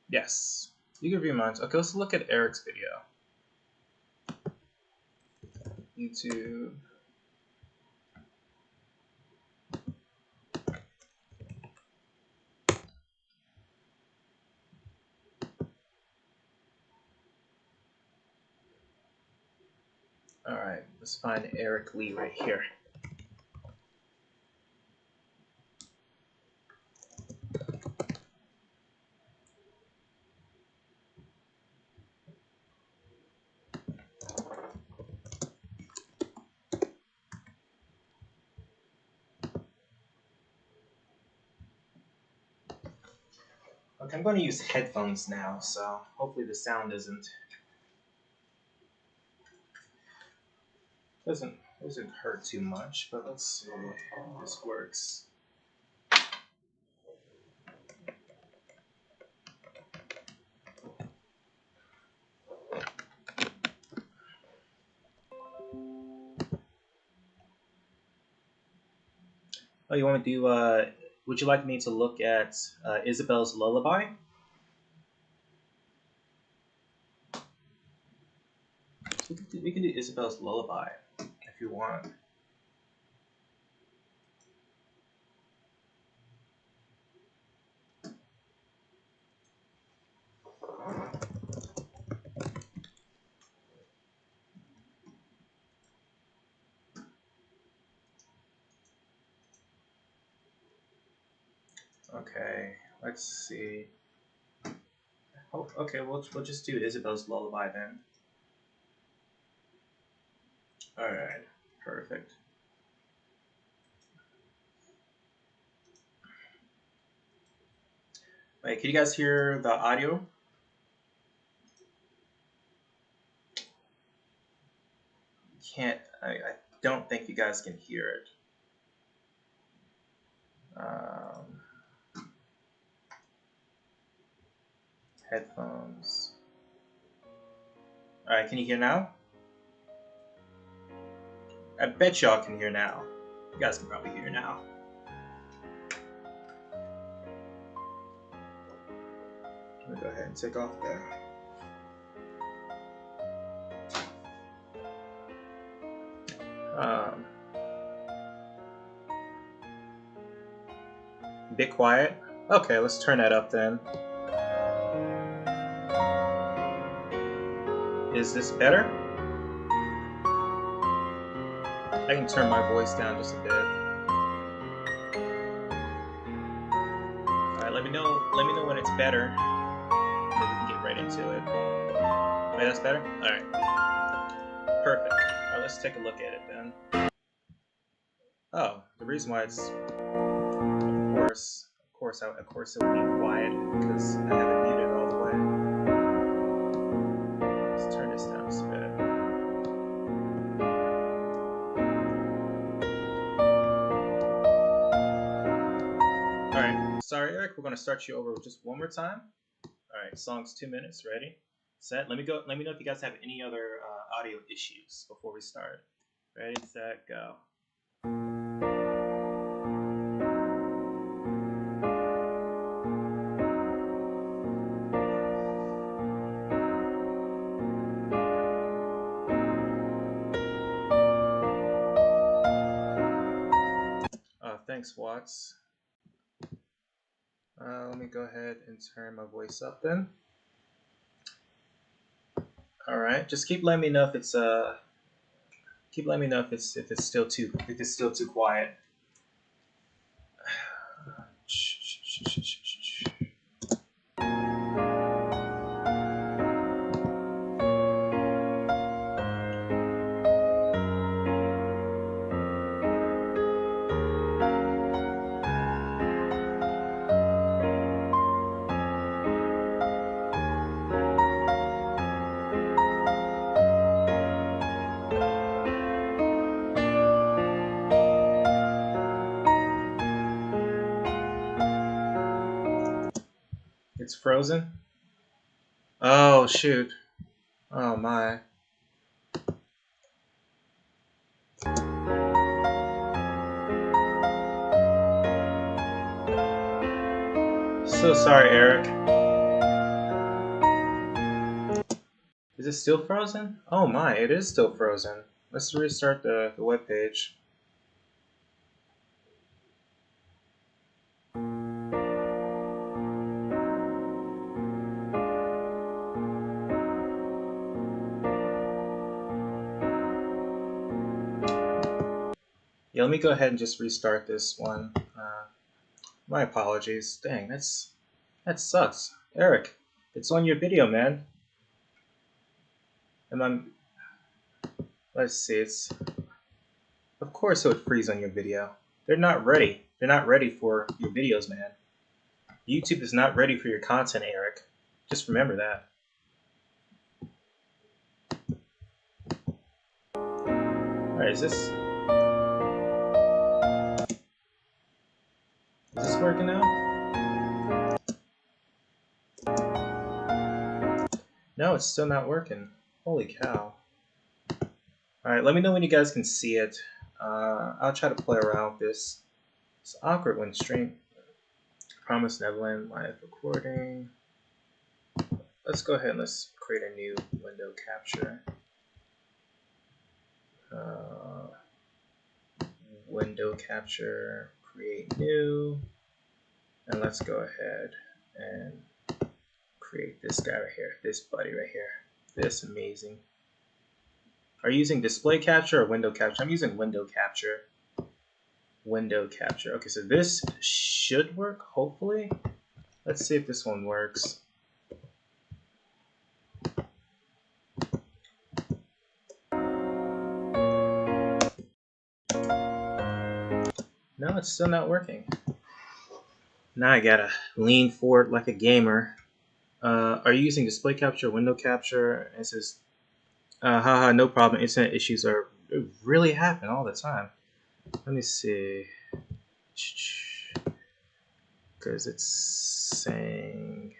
Yes, you can review mine. Okay, let's look at Eric's video. YouTube. All right, let's find Eric Lee right here. Okay, I'm going to use headphones now, so hopefully the sound doesn't hurt too much. But let's see if this works. Oh, you want to do? Would you like me to look at Isabel's Lullaby? So we can do Isabel's Lullaby if you want. Okay, let's see. Oh, okay, we'll just do Isabel's Lullaby then. All right, perfect. Wait, can you guys hear the audio? Can't. I don't think you guys can hear it. Headphones. All right, can you hear now? I bet y'all can hear now. You guys can probably hear now. I'm gonna go ahead and take off there. Be quiet. Okay, let's turn that up then. Is this better? I can turn my voice down just a bit. Alright, let me know when it's better. And then we can get right into it. Right, that's better? Alright. Perfect. Alright, let's take a look at it then. Oh, the reason why it's of course it would be quiet because I have it muted all the way. Let's turn this down just a bit. Alright, sorry Eric, we're gonna start you over just one more time. Alright, song's 2 minutes, ready? Set. Let me know if you guys have any other audio issues before we start. Ready, set, go. Thanks, Watts. Let me go ahead and turn my voice up then. All right, just keep letting me know if it's if it's still too quiet. It's frozen? Oh, shoot. Oh, my. So sorry, Eric. Is it still frozen? Oh, my. It is still frozen. Let's restart the web page. Yeah, let me go ahead and just restart this one. My apologies. Dang, that sucks. Eric, it's on your video, man. Let's see, of course it would freeze on your video. They're not ready. They're not ready for your videos, man. YouTube is not ready for your content, Eric. Just remember that. Alright, is this working now? No, it's still not working. Holy cow. Alright, let me know when you guys can see it. I'll try to play around with this. It's awkward when stream. Promise Neverland live recording. Let's go ahead and let's create a new window capture. Window capture, create new, and let's go ahead and create this guy right here, this buddy right here, this amazing. Are you using display capture or window capture? I'm using window capture. Window capture. Okay, so this should work, hopefully. Let's see if this one works. No, it's still not working. Now I gotta lean forward like a gamer. Are you using display capture, window capture? It says, haha, no problem. Internet issues really happen all the time. Let me see. Because it's saying,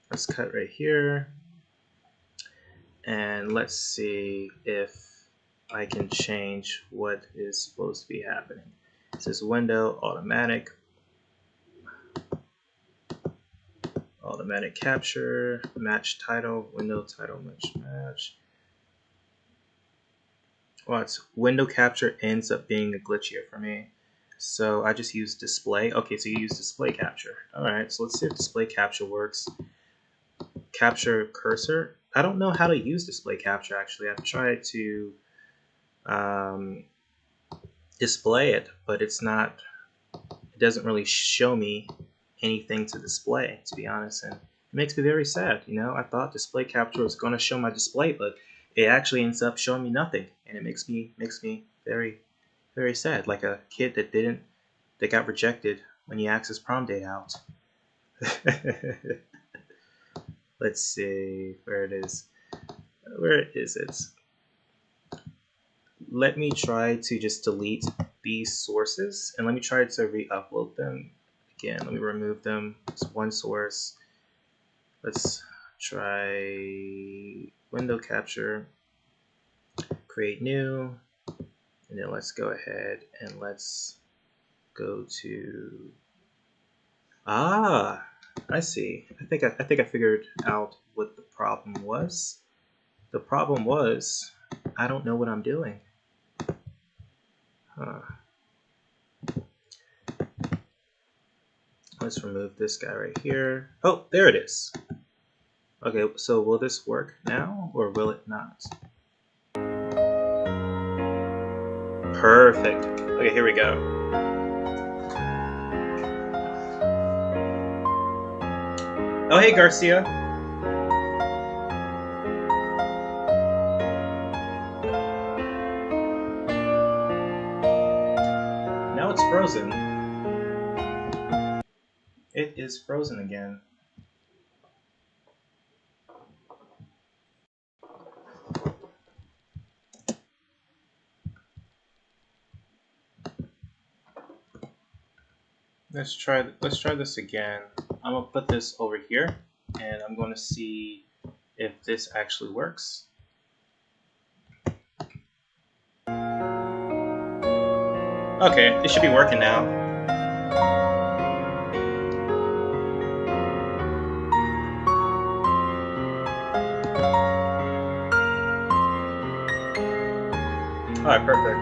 let's cut right here. And let's see if I can change what is supposed to be happening. It says window, automatic capture, match title, window title, match. Well, it's window capture ends up being a glitchier for me. So I just use display. Okay, so you use display capture. All right, so let's see if display capture works. Capture cursor. I don't know how to use display capture actually. I've tried to display it, but it's not. It doesn't really show me anything to display, to be honest, and it makes me very sad. You know, I thought display capture was going to show my display, but it actually ends up showing me nothing, and it makes me very, very sad, like a kid that got rejected when he asked his prom date out. Let's see where it is. Where is it? Let me try to just delete these sources, and let me try to re-upload them again. Let me remove them. It's one source. Let's try window capture, create new, and then let's go ahead and let's go to, I see. I think I figured out what the problem was. The problem was I don't know what I'm doing. Let's remove this guy right here. Oh, there it is. Okay, so will this work now or will it not? Perfect. Okay, here we go. Oh, hey, Garcia. Now it's frozen. It is frozen again. Let's try this again. I'm gonna put this over here, and I'm going to see if this actually works. Okay, it should be working now. All right, perfect.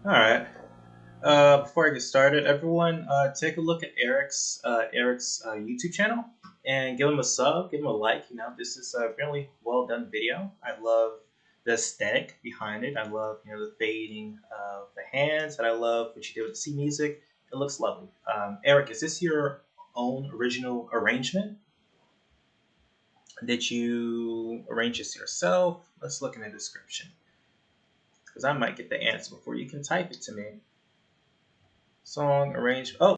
All right. Before I get started, everyone, take a look at Eric's YouTube channel and give him a sub, give him a like. You know, this is a really well done video. I love the aesthetic behind it. I love the fading of the hands, and I love what you did with the C music. It looks lovely. Eric, is this your own original arrangement? Did you arrange this yourself? Let's look in the description, because I might get the answer before you can type it to me. Song arranged. Oh,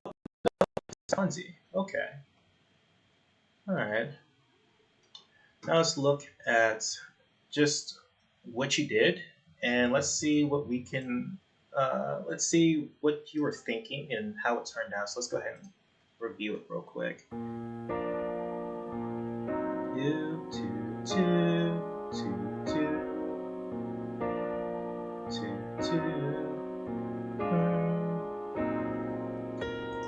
Swansea. Okay. All right. Now let's look at just what you did, and let's see what we can. Let's see what you were thinking and how it turned out. So let's go ahead and review it real quick.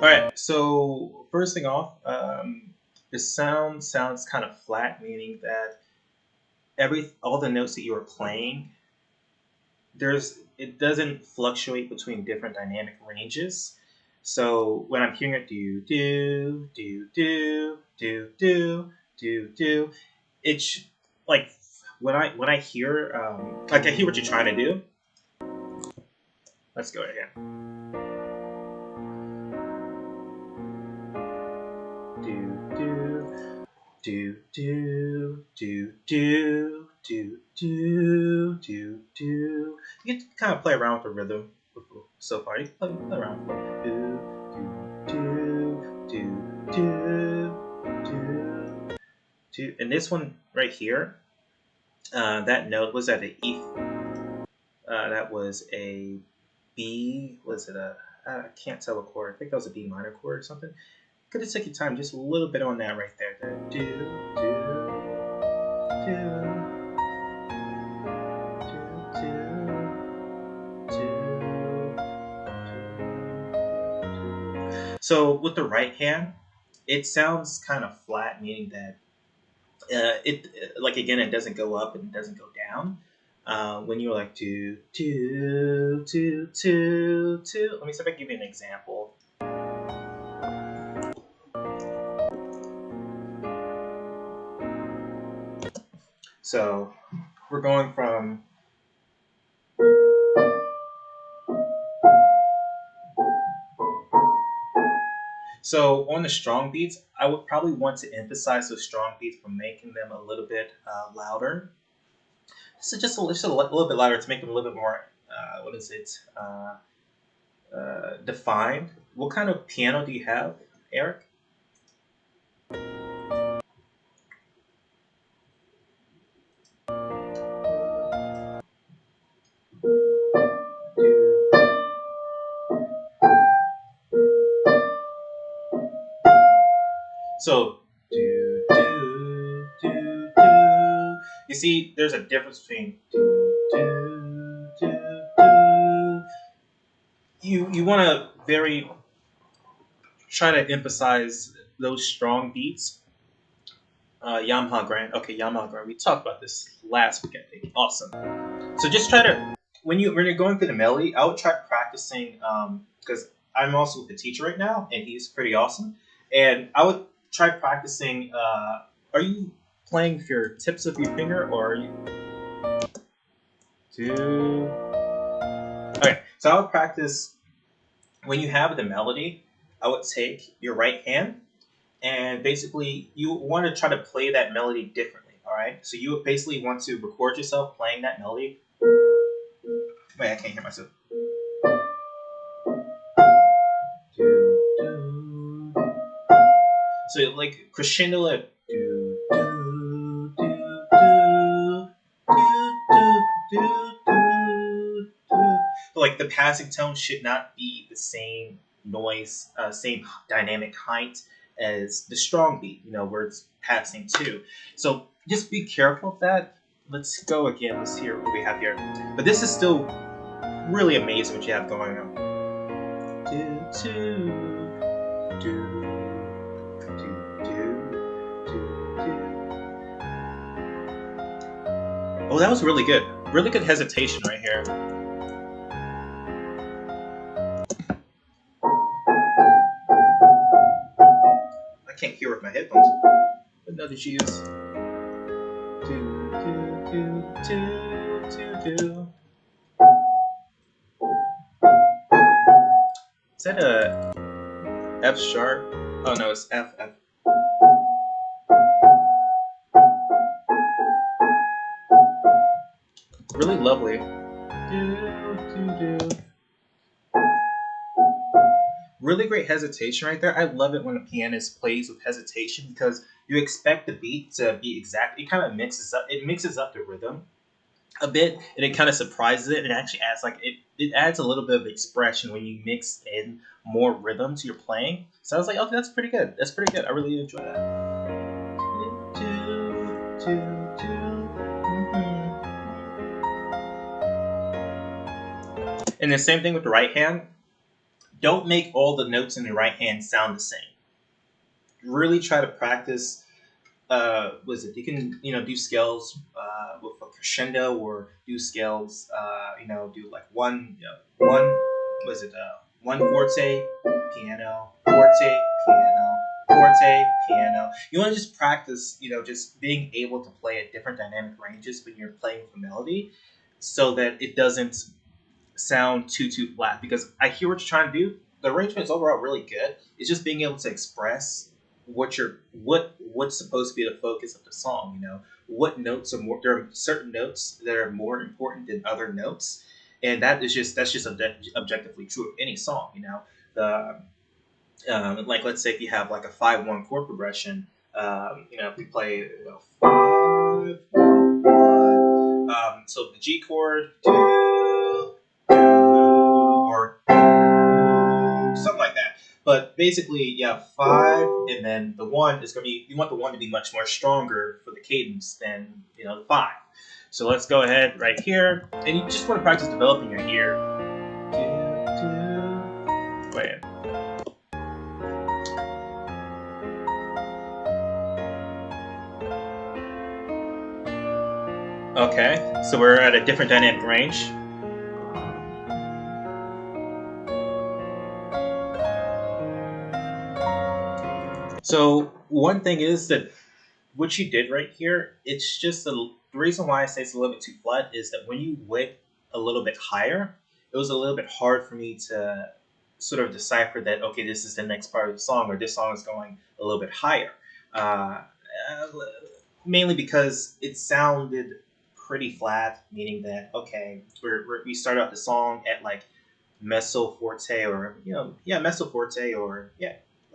All right, so first thing off, the sound sounds kind of flat, meaning that all the notes that you are playing, it doesn't fluctuate between different dynamic ranges. So when I'm hearing it do do do do do do do do, it's like when I hear like I hear what you're trying to do. Let's go again. Do do do do do do do do do do. You get to kind of play around with the rhythm so far. You can play around with do do do do do do. And this one right here, that note was at an E. That was a B. Was it a? I can't tell what chord. I think that was a B minor chord or something. Could have took your time just a little bit on that right there. The do do do do do do. So with the right hand, it sounds kind of flat, meaning that it like again it doesn't go up and it doesn't go down. When you're like do do do do do. Let me see if I can give you an example. So we're going from so on the strong beats, I would probably want to emphasize those strong beats by making them a little bit louder. So just a little bit louder to make them a little bit more defined. What kind of piano do you have, Eric? So do do do do. You see, there's a difference between do do do do. You want to try to emphasize those strong beats. Yamaha Grand. Okay, Yamaha Grand. We talked about this last weekend. Awesome. So just try to when you're going through the melody, I would try practicing because I'm also with the teacher right now, and he's pretty awesome. And I would try practicing. Are you playing with your tips of your finger, or are you do? Okay, so I would practice when you have the melody. I would take your right hand, and basically you want to try to play that melody differently. All right, so you would basically want to record yourself playing that melody. Wait, I can't hear myself. So like crescendo, like like the passing tone should not be the same noise, same dynamic height as the strong beat, where it's passing to. So just be careful of that. Let's go again. Let's hear what we have here. But this is still really amazing what you have going on. Oh, that was really good. Really good hesitation right here. I can't hear with my headphones. What note did you use? Is that a F sharp? Oh no, it's F. Really lovely. Really great hesitation right there. I love it when a pianist plays with hesitation because you expect the beat to be exact. It kind of mixes up. It mixes up the rhythm a bit, and it kind of surprises it. And it actually adds it adds a little bit of expression when you mix in more rhythm to your playing. So I was like, okay, that's pretty good. That's pretty good. I really enjoy that. And the same thing with the right hand. Don't make all the notes in the right hand sound the same. Really try to practice was it? You can do scales with a crescendo, or do scales. Do like one. Was it? One forte, piano, forte, piano, forte, piano. You want to just practice, just being able to play at different dynamic ranges when you're playing for melody, so that it doesn't sound too flat. Because I hear what you're trying to do. The arrangement is overall really good. It's just being able to express what's supposed to be the focus of the song. What notes are more. There are certain notes that are more important than other notes, and that's just objectively true of any song. The like, let's say if you have like a 5-1 chord progression, if we play 5 1 1, so the G chord, or something like that. But basically, you have 5, and then the 1 is going to be, you want the 1 to be much more stronger for the cadence than the 5. So let's go ahead right here, and you just want to practice developing your ear. Wait. Okay, so we're at a different dynamic range. So one thing is that what you did right here, it's just the reason why I say it's a little bit too flat is that when you went a little bit higher, it was a little bit hard for me to sort of decipher that, okay, this is the next part of the song, or this song is going a little bit higher. Mainly because it sounded pretty flat, meaning that, okay, we start out the song at like mezzo forte, or mezzo forte, or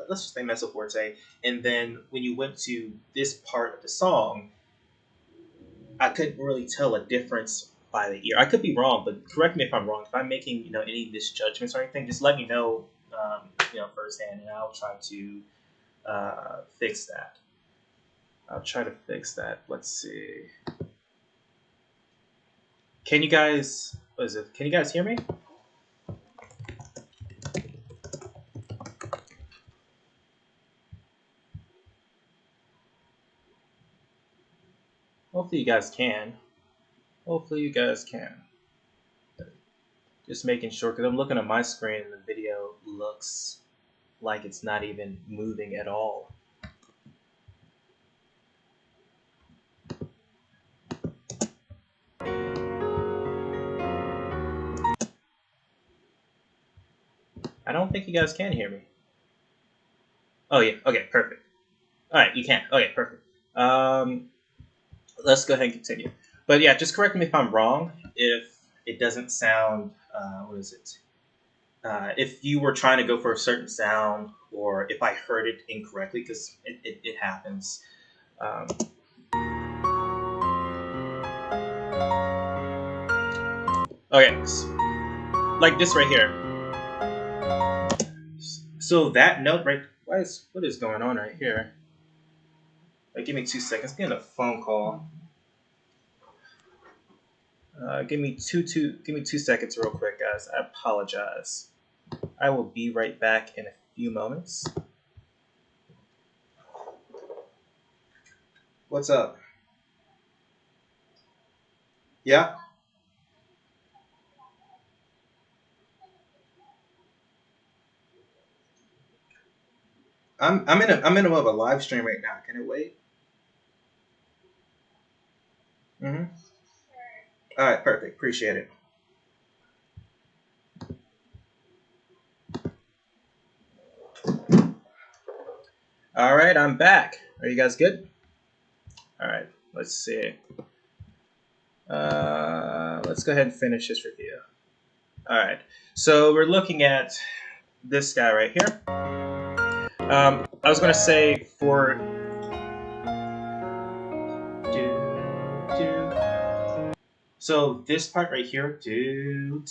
let's just say mezzo forte, and then when you went to this part of the song, I couldn't really tell a difference by the ear. I could be wrong, but correct me if I'm wrong. If I'm making any misjudgments or anything, just let me know firsthand, and I'll try to fix that. Let's see. Can you guys hear me? Hopefully you guys can. Just making sure, because I'm looking at my screen and the video looks like it's not even moving at all. I don't think you guys can hear me. Oh yeah, okay, perfect. Alright, you can. Okay, perfect. Let's go ahead and continue. But yeah, just correct me if I'm wrong, if it doesn't sound, what is it? If you were trying to go for a certain sound, or if I heard it incorrectly, because it happens. Okay, like this right here. So that note right, what is going on right here? Like, give me 2 seconds. I'm getting a phone call. Give me 2 seconds real quick, guys. I apologize. I will be right back in a few moments. What's up? Yeah? I'm in the middle of a live stream right now. Can it wait? Mm-hmm. All right, perfect. Appreciate it. All right, I'm back. Are you guys good? All right, let's see. Let's go ahead and finish this review. All right, so we're looking at this guy right here. I was going to say for so this part right here, you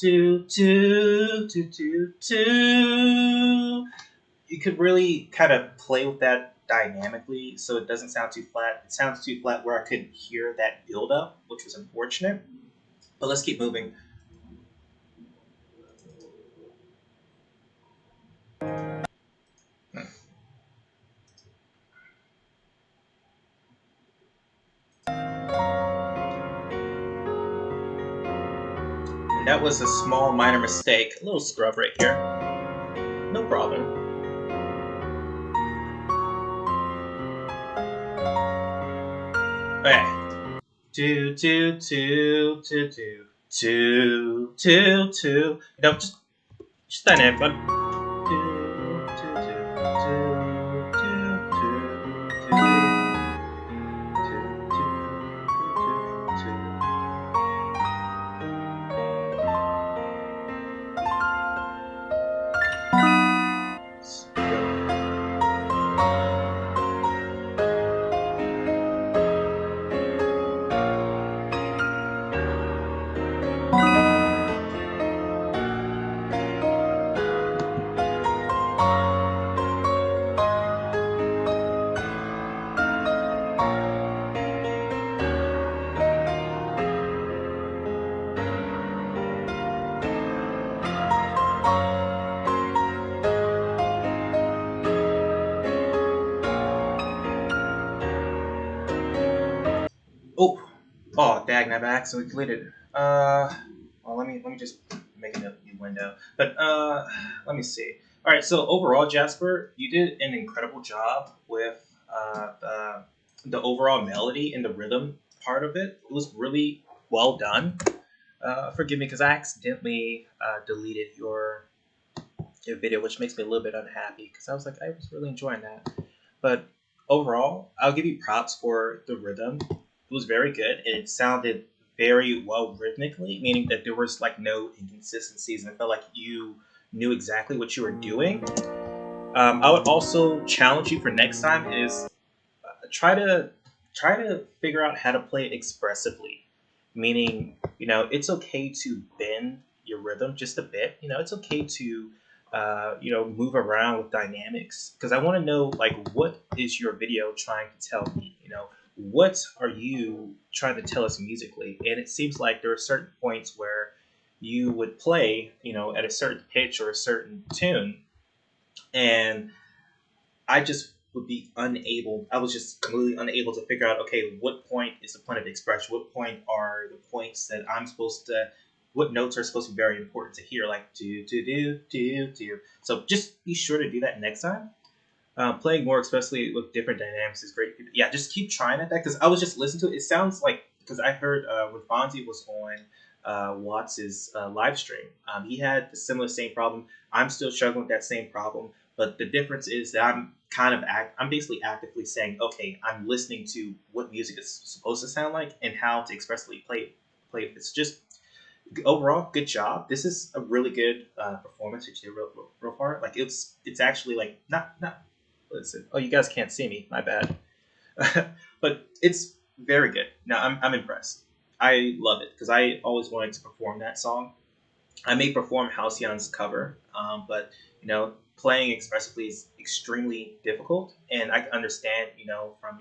could really kind of play with that dynamically, so it doesn't sound too flat. It sounds too flat where I couldn't hear that build up, which was unfortunate. But let's keep moving. that was a small minor mistake. A little scrub right here. No problem. Okay. 2 2 2 2 2 2 2 2. You know, just stand there, bud. 2 2 2 2 2 2 Oh, dag, I accidentally deleted it. Well, let me just make a new window. But let me see. All right, so overall, Jasper, you did an incredible job with the overall melody and the rhythm part of it. It was really well done. Forgive me because I accidentally deleted your video, which makes me a little bit unhappy because I was like, I was really enjoying that. But overall, I'll give you props for the rhythm. It was very good, and it sounded very well rhythmically, meaning that there was like no inconsistencies, and I felt like you knew exactly what you were doing. I would also challenge you for next time is try to figure out how to play it expressively, meaning it's okay to bend your rhythm just a bit. It's okay to move around with dynamics because I want to know like what is your video trying to tell me. What are you trying to tell us musically? And it seems like there are certain points where you would play, at a certain pitch or a certain tune, and I just would be unable. I was just completely unable to figure out, okay, what point is the point of expression? What point are the points that I'm supposed to? What notes are supposed to be very important to hear, like do do do do do. So just be sure to do that next time. Playing more, especially with different dynamics, is great. Yeah, just keep trying at that because I was just listening to it. It sounds like because I heard when Fonzie was on Watts' live stream, he had the same problem. I'm still struggling with that same problem, but the difference is that I'm basically actively saying, okay, I'm listening to what music is supposed to sound like and how to expressly play it. It's just overall good job. This is a really good performance that you did real far. Like it's actually like not. Listen. Oh, you guys can't see me. My bad. But it's very good. Now I'm impressed. I love it because I always wanted to perform that song. I may perform Halcyon's cover, but playing expressively is extremely difficult, and I understand from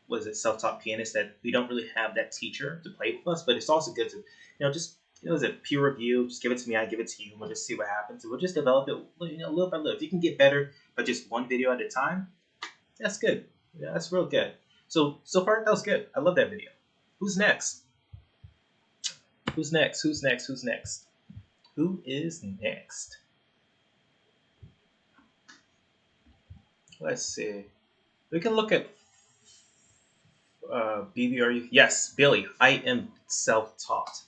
was it self-taught pianist that we don't really have that teacher to play with us. But it's also good to just is it peer review? Just give it to me. I give it to you. And we'll just see what happens. And we'll just develop it, little by little. If you can get better, but just one video at a time, that's good. Yeah, that's real good. So far that was good. I love that video. Who's next? Who's next? Who is next? Let's see. We can look at BBRU. Yes, Billy. I am self-taught.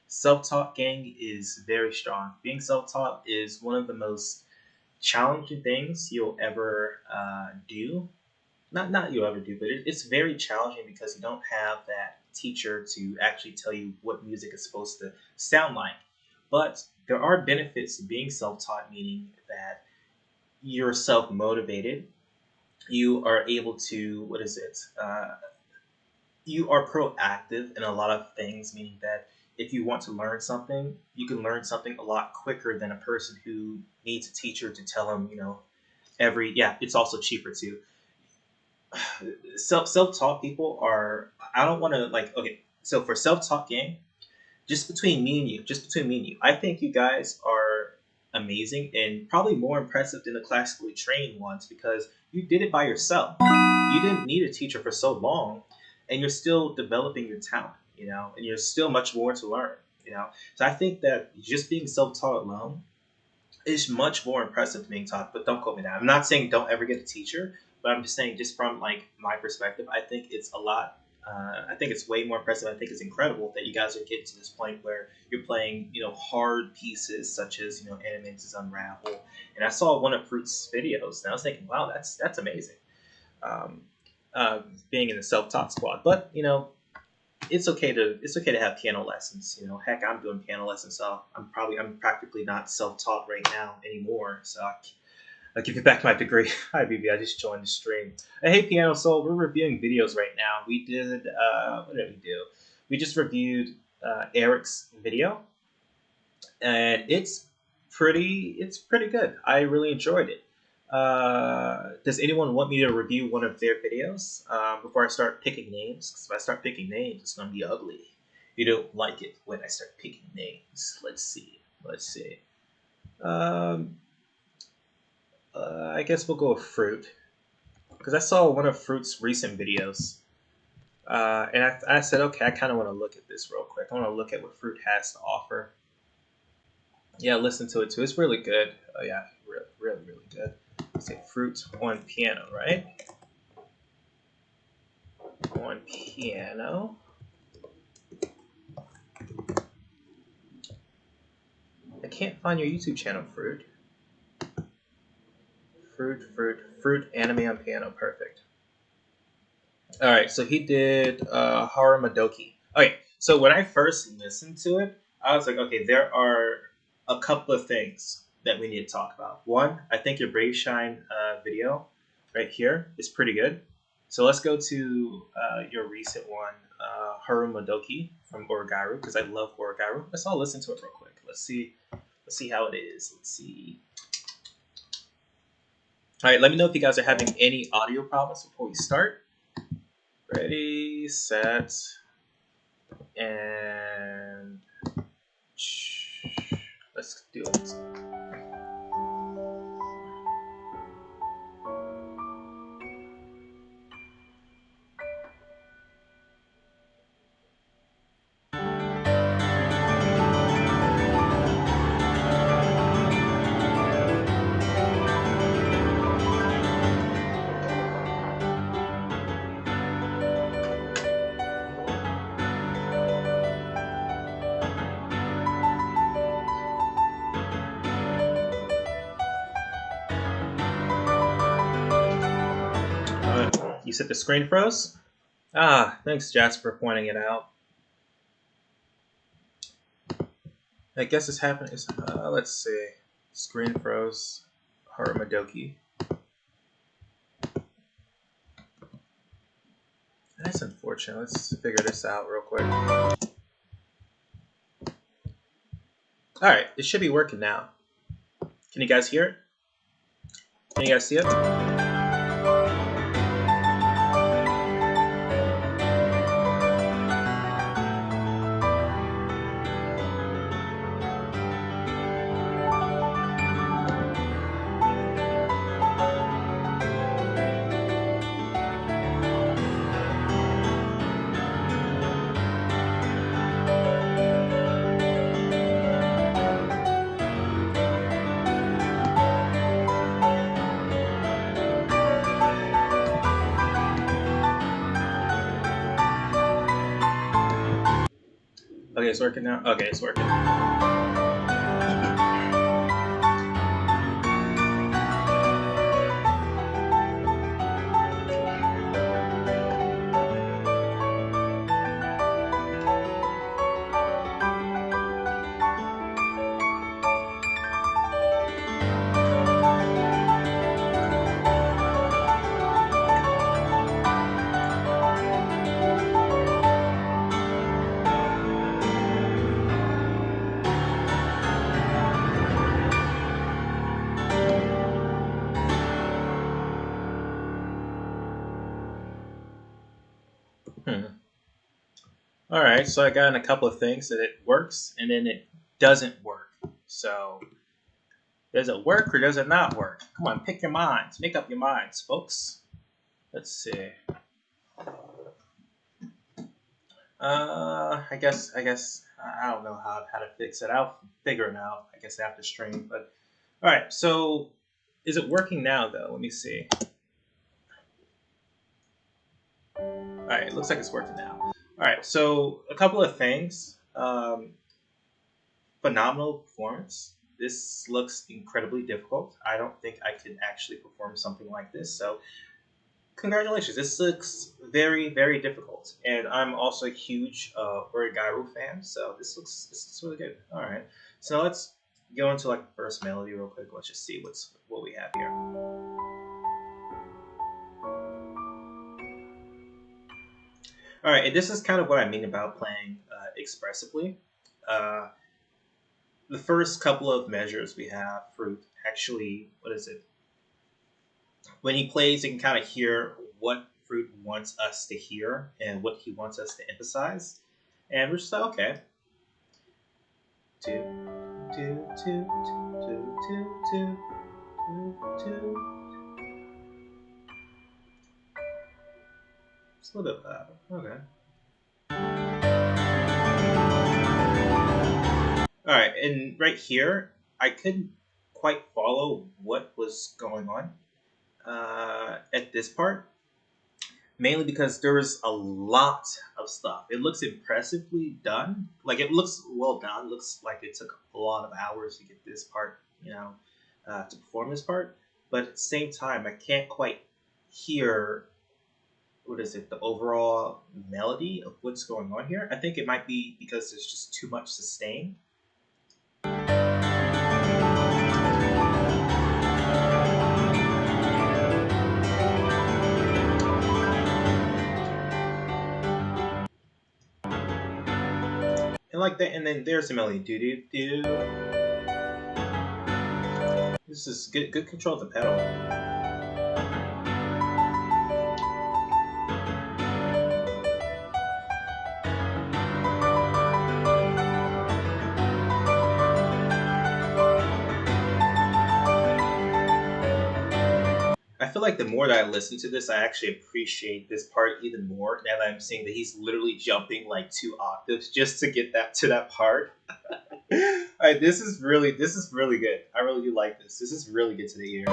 Self-taught gang is very strong. Being self-taught is one of the most challenging things you'll ever do. Not you'll ever do, but it's very challenging because you don't have that teacher to actually tell you what music is supposed to sound like. But there are benefits to being self-taught, meaning that you're self-motivated. You are able to, you are proactive in a lot of things, meaning that if you want to learn something, you can learn something a lot quicker than a person who needs a teacher to tell them, it's also cheaper too. Self-taught people are, I don't want to so for self-taught gang, just between me and you, I think you guys are amazing and probably more impressive than the classically trained ones because you did it by yourself. You didn't need a teacher for so long, and you're still developing your talent, and you're still much more to learn. You know, so I think that just being self-taught alone is much more impressive than being taught. But don't quote me now. I'm not saying don't ever get a teacher, but I'm just saying just from like my perspective, I think it's a lot. I think it's way more impressive. I think it's incredible that you guys are getting to this point where you're playing, hard pieces such as, Animated Unravel. And I saw one of Fruit's videos, and I was thinking, wow, that's amazing. Um, Being in the self-taught squad, but it's okay to have piano lessons. Heck, I'm doing piano lessons, so I'm practically not self-taught right now anymore. So I'll give you back my degree. Hi, BB. I just joined the stream. Hey, Piano Soul. We're reviewing videos right now. We did, what did we do? We just reviewed Eric's video, and it's pretty good. I really enjoyed it. Does anyone want me to review one of their videos before I start picking names? Because if I start picking names, it's going to be ugly. You don't like it when I start picking names. Let's see. I guess we'll go with Fruit, because I saw one of Fruit's recent videos, and I said, okay, I kind of want to look at this real quick. I want to look at what Fruit has to offer. Yeah, listen to it too. It's really good. Oh yeah, really good. Let's say Fruit on piano, right? On piano. I can't find your YouTube channel, Fruit. Fruit anime on piano, perfect. All right, so he did Haru Madoki. Okay, so when I first listened to it, I was like, okay, there are a couple of things that we need to talk about. One, I think your Brave Shine video right here is pretty good. So let's go to your recent one, Haru Madoki from Orogaru, because I love Orogaru. Let's all listen to it real quick. Let's see how it is. Let's see. All right, let me know if you guys are having any audio problems before we start. Ready, set, and let's do it. You said the screen froze? Ah, thanks, Jasper, for pointing it out. I guess it's happening. Let's see. Screen froze. Haru Madoki. That's unfortunate. Let's figure this out real quick. Alright, it should be working now. Can you guys hear it? Can you guys see it? Okay, it's working now? Okay, it's working. All right, so I got in a couple of things that it works and then it doesn't work. So does it work or does it not work? Come on, pick your minds. Make up your minds, folks. Let's see. I guess I don't know how to fix it. I'll figure it out, I guess, after stream. But all right, so is it working now though? Let me see. All right, it looks like it's working now. All right, so a couple of things. Phenomenal performance. This looks incredibly difficult. I don't think I could actually perform something like this. So congratulations. This looks very, very difficult. And I'm also a huge Origairu fan, so this looks really good. All right, so let's go into like the first melody real quick. Let's just see what we have here. All right, and this is kind of what I mean about playing expressively. The first couple of measures we have, Fruit, actually, what is it? When he plays, you can kind of hear what Fruit wants us to hear and what he wants us to emphasize. And we're just like, okay. Two, two, two, two, two, two, two, two. It's a little bit loud. Okay. All right, and right here, I couldn't quite follow what was going on at this part, mainly because there was a lot of stuff. It looks impressively done. Like, it looks well done. It looks like it took a lot of hours to get this part, to perform this part. But at the same time, I can't quite hear, the overall melody of what's going on here. I think it might be because there's just too much sustain. And like that, and then there's the melody. Do do do. This is good control of the pedal. I feel like the more that I listen to this, I actually appreciate this part even more. Now that I'm seeing that he's literally jumping like 2 octaves just to get that part. Alright, this is really good. I really do like this. This is really good to the ear.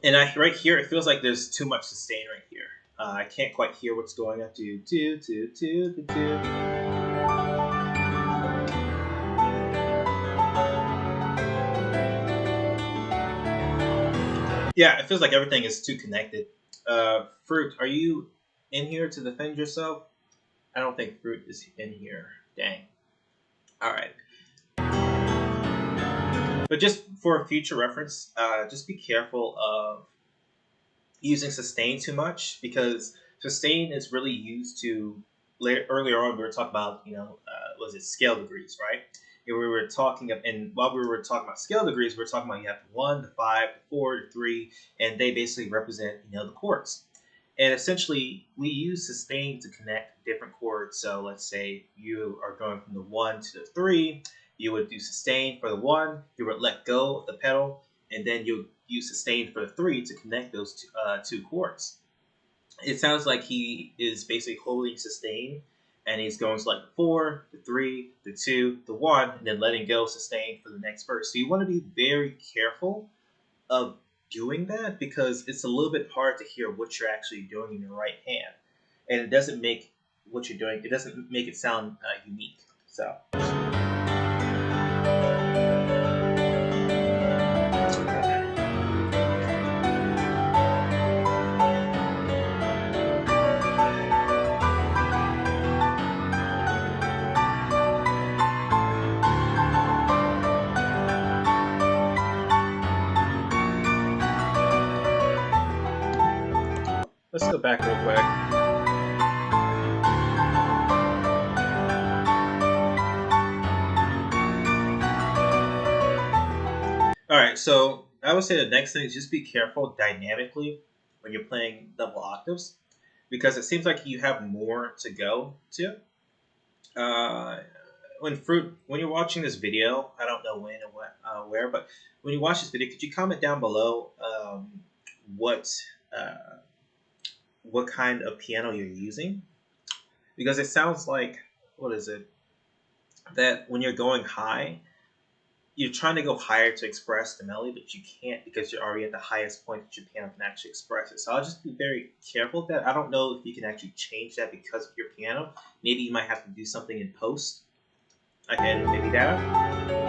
And right here, it feels like there's too much sustain right here. I can't quite hear what's going on. Do do do do do do. Yeah, it feels like everything is too connected. Fruit, are you in here to defend yourself? I don't think Fruit is in here. Dang. Alright. But just for future reference, just be careful of using sustain too much, because sustain is really used to, earlier on we were talking about, was it scale degrees, right? And we were talking, and while we were talking about scale degrees, we were talking about you have the 1, the 5, the 4, the 3, and they basically represent, the chords. And essentially, we use sustain to connect different chords. So let's say you are going from the 1 to the 3, you would do sustain for the 1, you would let go of the pedal, and then you use sustain for the 3 to connect those two chords. It sounds like he is basically holding sustain, and he's going to like the 4, the 3, the 2, the 1, and then letting go sustain for the next verse. So you want to be very careful of doing that, because it's a little bit hard to hear what you're actually doing in your right hand, and it doesn't make what you're doing, it doesn't make it sound unique. So let's go back real quick. Alright, so I would say the next thing is just be careful dynamically when you're playing double octaves, because it seems like you have more to go to. When you're watching this video, I don't know when and where, but when you watch this video, could you comment down below what what kind of piano you're using, because it sounds like, what is it, that when you're going high, you're trying to go higher to express the melody, but you can't because you're already at the highest point that your piano can actually express it. So I'll just be very careful with that. I don't know if you can actually change that because of your piano. Maybe you might have to do something in post. I can maybe that.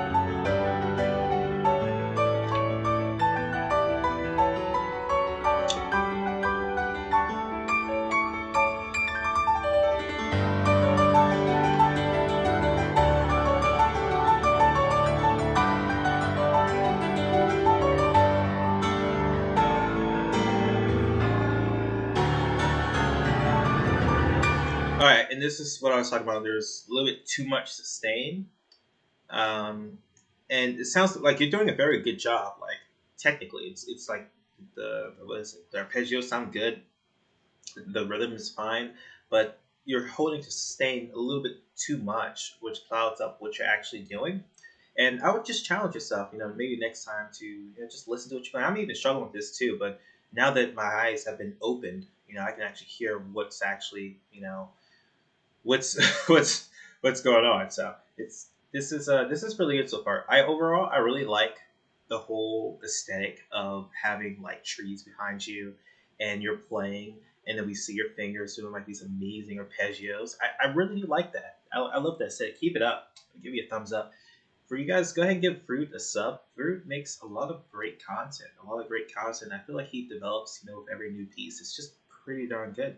All right, and this is what I was talking about. There's a little bit too much sustain, and it sounds like you're doing a very good job. Like technically, it's like the arpeggios sound good, the rhythm is fine, but you're holding to sustain a little bit too much, which clouds up what you're actually doing. And I would just challenge yourself, maybe next time to just listen to what you're playing. I'm even struggling with this too, but now that my eyes have been opened, I can actually hear what's actually, what's what's going on. So this is really good so far. I really like the whole aesthetic of having like trees behind you, and you're playing, and then we see your fingers doing like these amazing arpeggios. I really do like that. I love that aesthetic. Keep it up. I'll give you a thumbs up. For you guys, go ahead and give Fruit a sub. Fruit makes a lot of great content. I feel like he develops, with every new piece. It's just pretty darn good.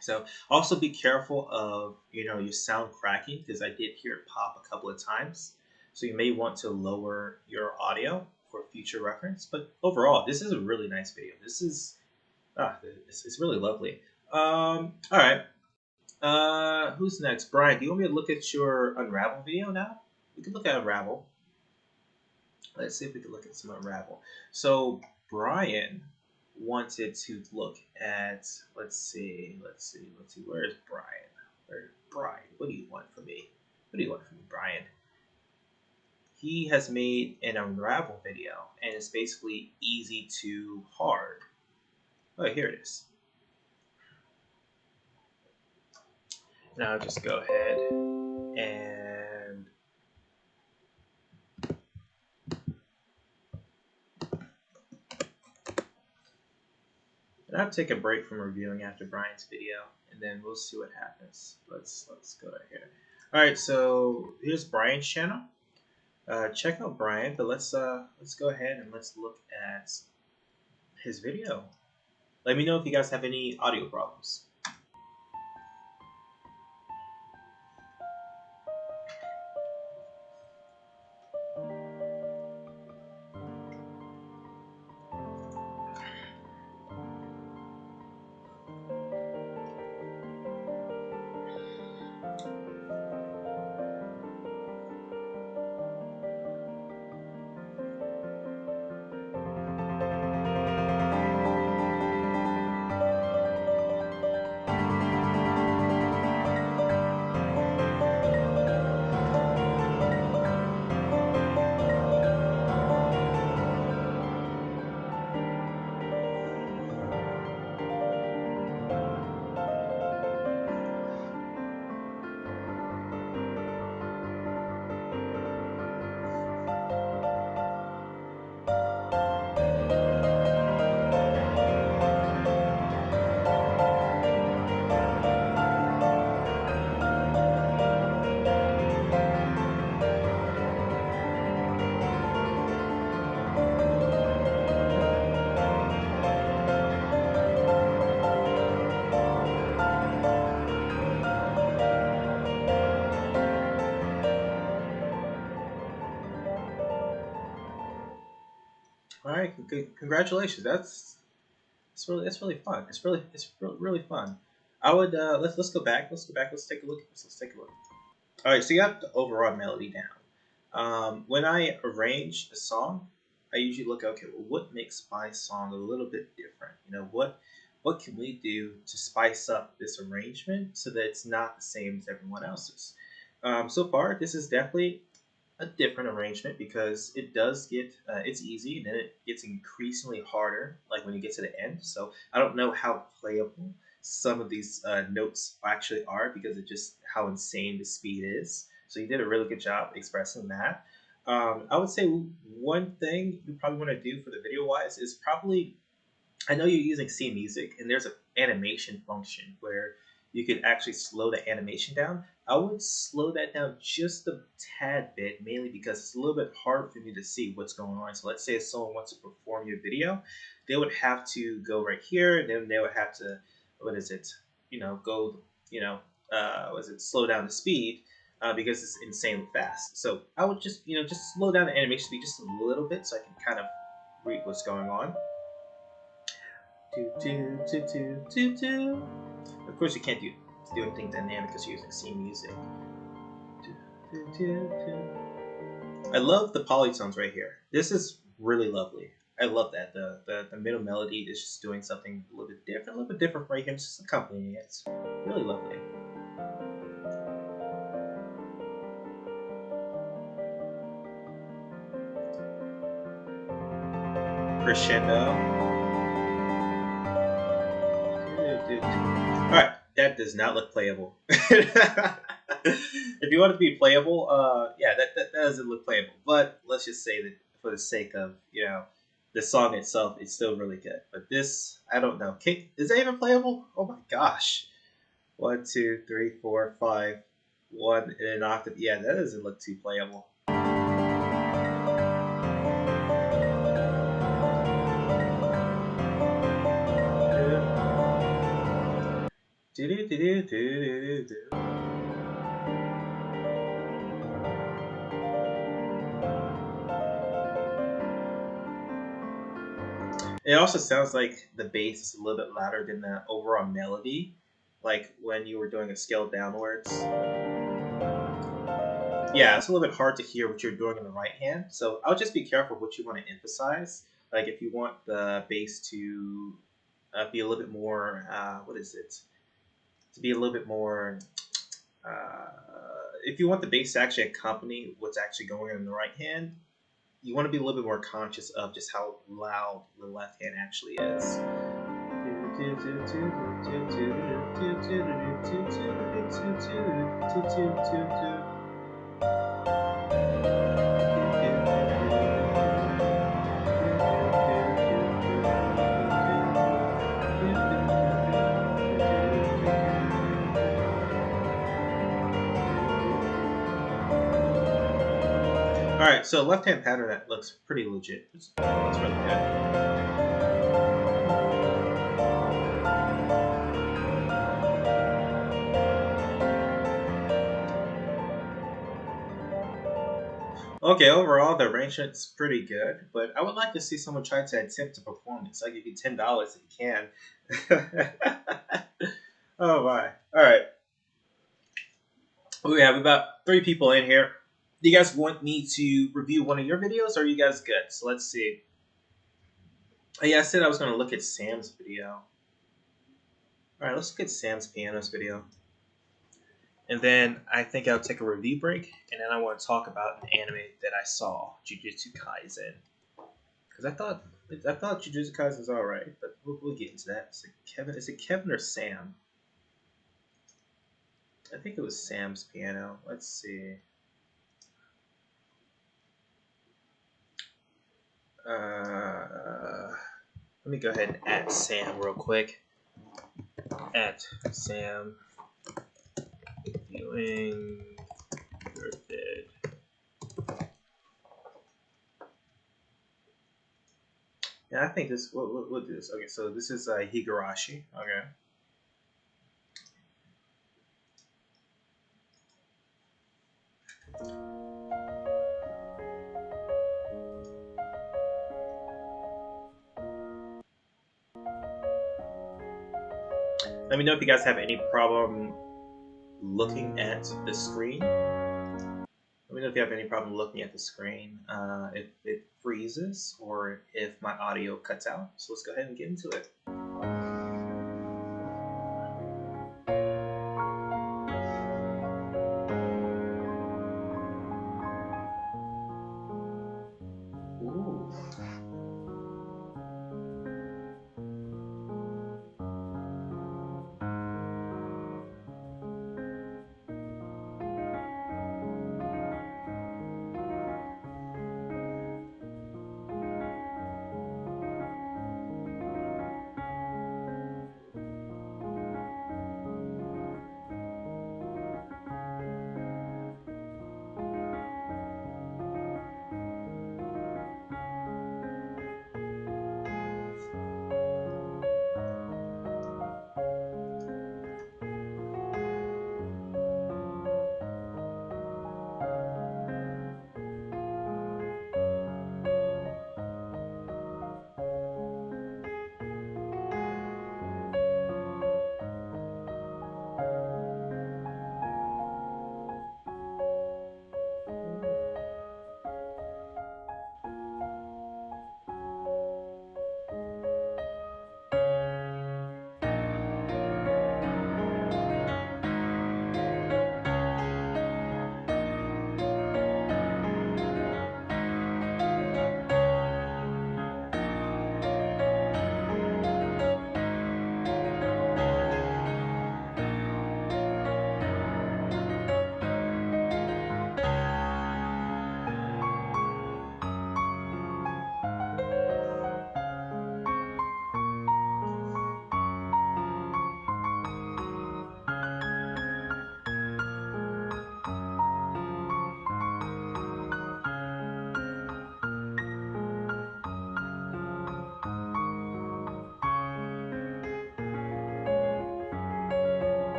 So also be careful of your sound cracking, because I did hear it pop a couple of times. So you may want to lower your audio for future reference. But overall, this is a really nice video. This is it's really lovely. All right. Who's next? Brian, do you want me to look at your Unravel video now? We can look at Unravel. Let's see if we can look at some Unravel. So Brian wanted to look at, let's see, where is Brian? Brian, what do you want from me? Brian? He has made an Unravel video, and it's basically easy to hard. Oh, here it is. Now just go ahead and I'll take a break from reviewing after Brian's video, and then we'll see what happens. Let's go right here. All right, so here's Brian's channel. Check out Bryan, but let's go ahead and let's look at his video. Let me know if you guys have any audio problems. All right, congratulations. It's really fun. It's really fun. I would let's go back. Let's take a look at this. Let's take a look. All right, so you got the overall melody down. When I arrange a song, I usually look, okay, well, what makes my song a little bit different? What can we do to spice up this arrangement so that it's not the same as everyone else's? So far, this is definitely a different arrangement because it does get it's easy and then it gets increasingly harder like when you get to the end. So I don't know how playable some of these notes actually are because of just how insane the speed is. So you did a really good job expressing that. I would say one thing you probably want to do for the video wise is probably, I know you're using C Music and there's an animation function where you can actually slow the animation down. I would slow that down just a tad bit, mainly because it's a little bit hard for me to see what's going on. So let's say if someone wants to perform your video, they would have to go right here, and then they would have to, what is it, go, slow down the speed because it's insanely fast. So I would just slow down the animation speed just a little bit so I can kind of read what's going on. Of course, you can't do anything dynamic because you're using C Music. I love the polytones right here. This is really lovely. I love that. The middle melody is just doing something a little bit different right here. It's just accompanying it. It's really lovely. Crescendo. Alright, that does not look playable. If you want it to be playable, yeah, that doesn't look playable. But let's just say that for the sake of, the song itself, it's still really good. But this, I don't know. Is that even playable? Oh my gosh. 1, 2, 3, 4, 5, 1 in an octave. Yeah, that doesn't look too playable. It also sounds like the bass is a little bit louder than the overall melody, like when you were doing a scale downwards. Yeah, it's a little bit hard to hear what you're doing in the right hand, so I'll just be careful what you want to emphasize. Like if you want the bass to be a little bit more, to be a little bit more, if you want the bass to actually accompany what's actually going on in the right hand, you want to be a little bit more conscious of just how loud the left hand actually is. Alright, so left-hand pattern that looks pretty legit. It's really good. Okay, overall the arrangement's pretty good, but I would like to see someone try to attempt to perform it. So I'll give you $10 if you can. Oh my. Alright. We have about 3 people in here. Do you guys want me to review one of your videos, or are you guys good? So let's see. Oh, yeah, I said I was going to look at Sam's video. Alright, let's look at Sam's pianos video. And then I think I'll take a review break, and then I want to talk about an anime that I saw, Jujutsu Kaisen. Because I thought Jujutsu Kaisen was alright, but we'll get into that. Is it Kevin or Sam? I think it was Sam's piano. Let's see. Let me go ahead and add Sam real quick. At Sam viewing your vid. Yeah, I think this. We'll do this. Okay, so this is Higurashi. Okay. Let me know if you guys have any problem looking at the screen. Let me know if you have any problem looking at the screen, if it freezes or if my audio cuts out. So let's go ahead and get into it.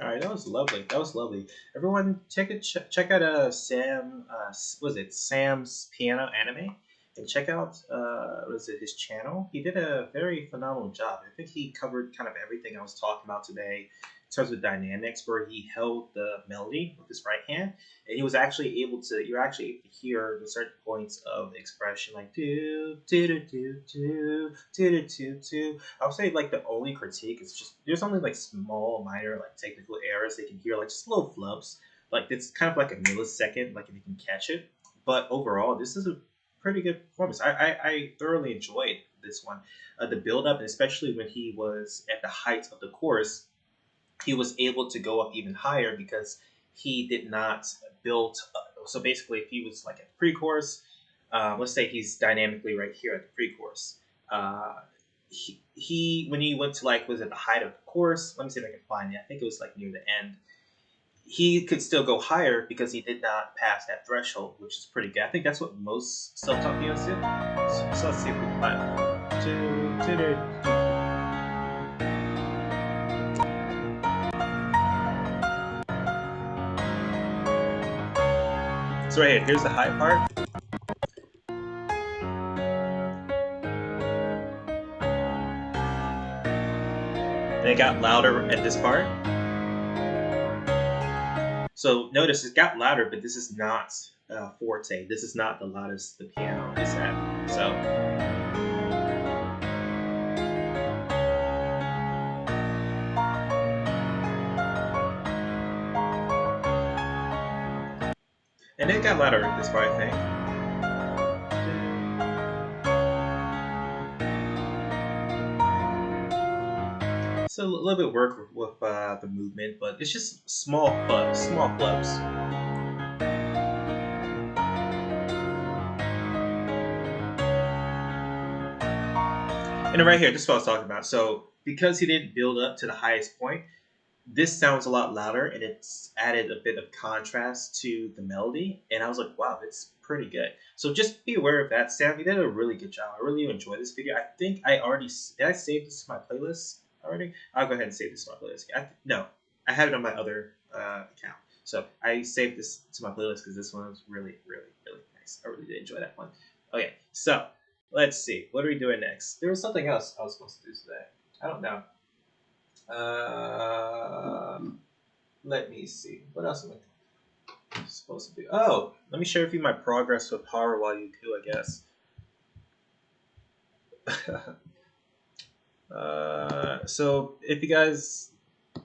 All right, that was lovely. That was lovely. Everyone, check out Sam. Was it Sam's Piano Anime? And check out was it his channel? He did a very phenomenal job. I think he covered kind of everything I was talking about today in terms of dynamics, where he held the melody with his right hand, and he was actually able to. You're actually able to hear the certain points of expression, like do do do do do do do do. I would say like the only critique is just there's only like small minor like technical errors they can hear, like just little flubs. Like it's kind of like a millisecond, like if you can catch it. But overall, this is a pretty good performance. I thoroughly enjoyed this one. The build up, and especially when he was at the height of the chorus, he was able to go up even higher because he did not build. So basically, if he was like at pre-chorus, let's say he's dynamically right here at the pre-chorus. He when he went to like was at the height of the chorus. Let me see if I can find it. I think it was like near the end. He could still go higher because he did not pass that threshold, which is pretty good. I think that's what most self-taught pianists do. So let's see if we can find it. So right here, here's the high part. And it got louder at this part. So notice it got louder, but this is not forte. This is not the loudest the piano is at. So. And it got louder at this part, I think. So a little bit of work with the movement, but it's just small flubs. And right here, this is what I was talking about. So because he didn't build up to the highest point, this sounds a lot louder, and it's added a bit of contrast to the melody. And I was like, wow, it's pretty good. So just be aware of that. Sam, you did a really good job. I really enjoyed this video. I think I already did. I saved this to my playlist already. I'll go ahead and save this to my playlist. No, I had it on my other account. So I saved this to my playlist because this one was really, really, really nice. I really did enjoy that one. Okay, so let's see. What are we doing next? There was something else I was supposed to do today. I don't know. Let me see. What else am I supposed to do? Oh, let me share with you my progress with Haru while you do, I guess. So if you guys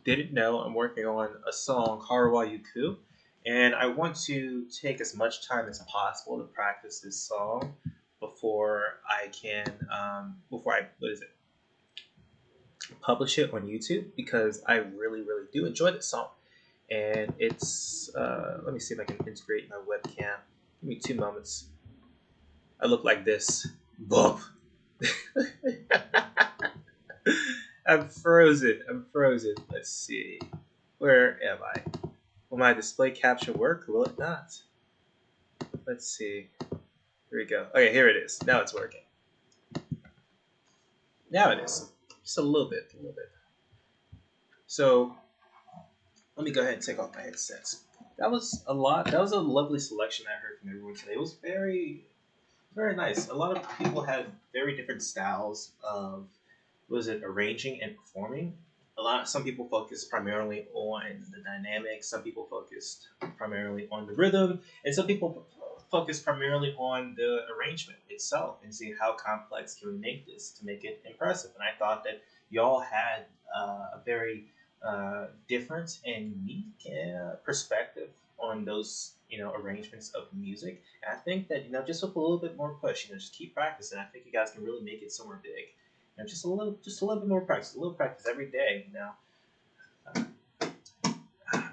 didn't know, I'm working on a song, Haruwa Yuku, and I want to take as much time as possible to practice this song before I can, publish it on YouTube, because I really, really do enjoy this song. And it's, let me see if I can integrate my webcam. Give me 2 moments. I look like this. Bump. I'm frozen. Let's see. Where am I? Will my display capture work or will it not? Let's see. Here we go. Okay, here it is. Now it's working. Now it is. Just a little bit. So let me go ahead and take off my headsets. That was a lot. That was a lovely selection I heard from everyone today. It was very, very nice. A lot of people had very different styles of arranging and performing. Some people focused primarily on the dynamics. Some people focused primarily on the rhythm, and some people focused primarily on the arrangement itself and see how complex can we make this to make it impressive. And I thought that y'all had a very different and unique perspective on those arrangements of music. And I think that just with a little bit more push, just keep practicing. I think you guys can really make it somewhere big. Just a little bit more practice, a little practice every day.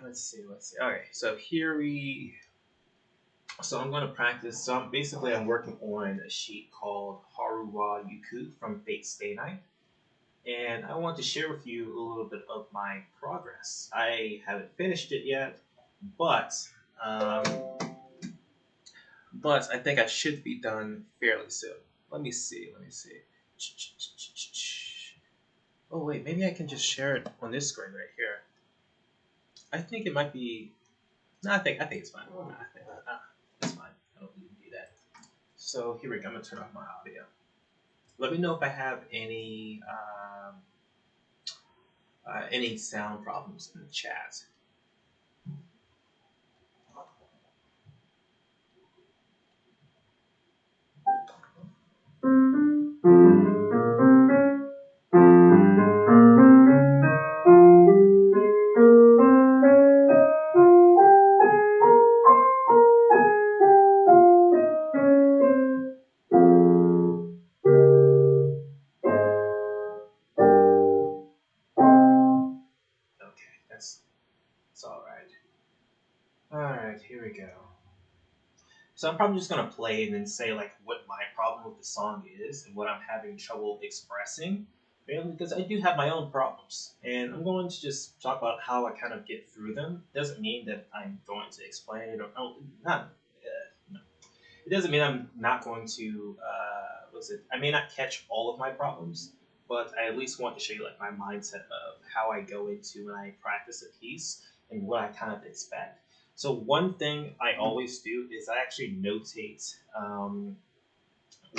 Let's see. Okay, so so I'm going to practice. So I'm working on a sheet called Haruwa Yuku from Fate Stay Night. And I want to share with you a little bit of my progress. I haven't finished it yet, but I think I should be done fairly soon. Let me see. Oh wait, maybe I can just share it on this screen right here. I think it might be. No, I think it's fine. It's fine. I don't need to do that. So here we go. I'm gonna turn off my audio. Let me know if I have any sound problems in the chat. Okay, that's all right. All right, here we go. So I'm probably just gonna play and then say like what my problem with the song is and what I'm having trouble expressing, mainly because I do have my own problems, and I'm going to just talk about how I kind of get through them. Doesn't mean that I'm going to explain it or not. No. It doesn't mean I'm not going to. I may not catch all of my problems, but I at least want to show you like my mindset of how I go into when I practice a piece and what I kind of expect. So one thing I always do is I actually notate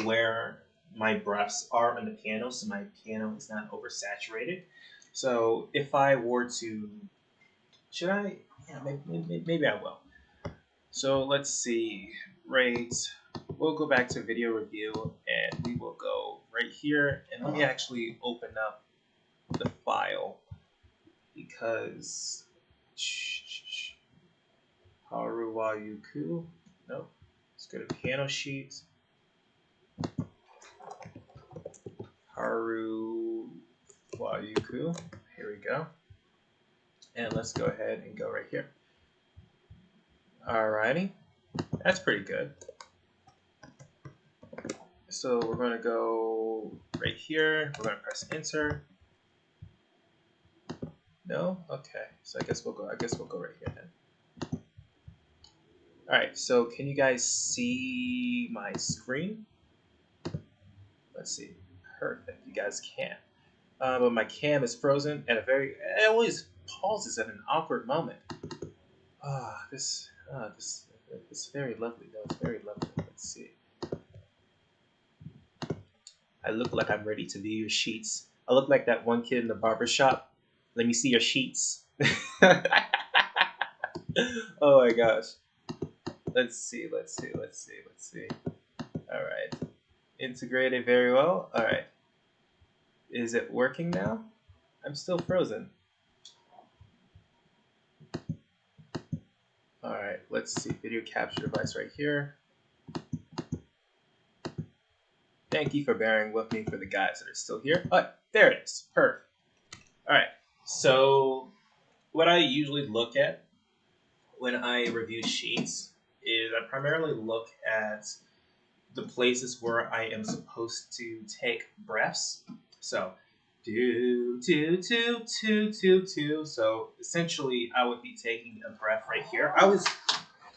where my breaths are on the piano, so my piano is not oversaturated. So if I were to, should I? Yeah, maybe I will. So let's see. Right, we'll go back to video review, and we will go right here. And let me actually open up the file because. Haru wa Yuku. Nope. Let's go to piano sheet. Haru wa Yuku. Here we go. And let's go ahead and go right here. Alrighty. That's pretty good. So we're going to go right here. We're going to press enter. No? Okay. So I guess we'll go right here then. Alright, so can you guys see my screen? Let's see. Perfect. You guys can. But my cam is frozen at it always pauses at an awkward moment. This is very lovely though. It's very lovely. Let's see. I look like I'm ready to view your sheets. I look like that one kid in the barber shop. Let me see your sheets. Oh my gosh. Let's see. All right. Integrated very well. All right. Is it working now? I'm still frozen. All right. Let's see. Video capture device right here. Thank you for bearing with me for the guys that are still here. There it is. Perfect. All right. So what I usually look at when I review sheets is I primarily look at the places where I am supposed to take breaths. So do. So essentially I would be taking a breath right here.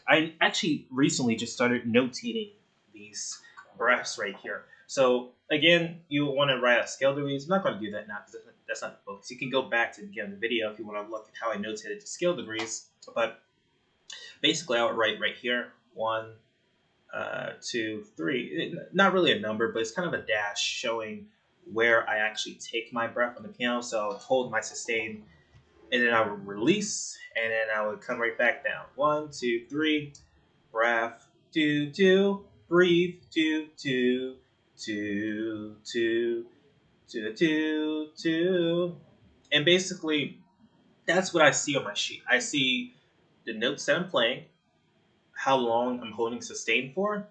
I actually recently just started notating these breaths right here. So again, you want to write out scale degrees. I'm not going to do that now because that's not the focus. You can go back to the the video if you want to look at how I notated the scale degrees. But basically, I would write right here 1, 2, 3. Not really a number, but it's kind of a dash showing where I actually take my breath on the piano. So I would hold my sustain, and then I would release, and then I would come right back down. 1, 2, 3, breath, 2, 2, breathe, 2, 2, 2, 2, 2, 2, 2. And basically, that's what I see on my sheet. I see the notes that I'm playing, how long I'm holding sustain for,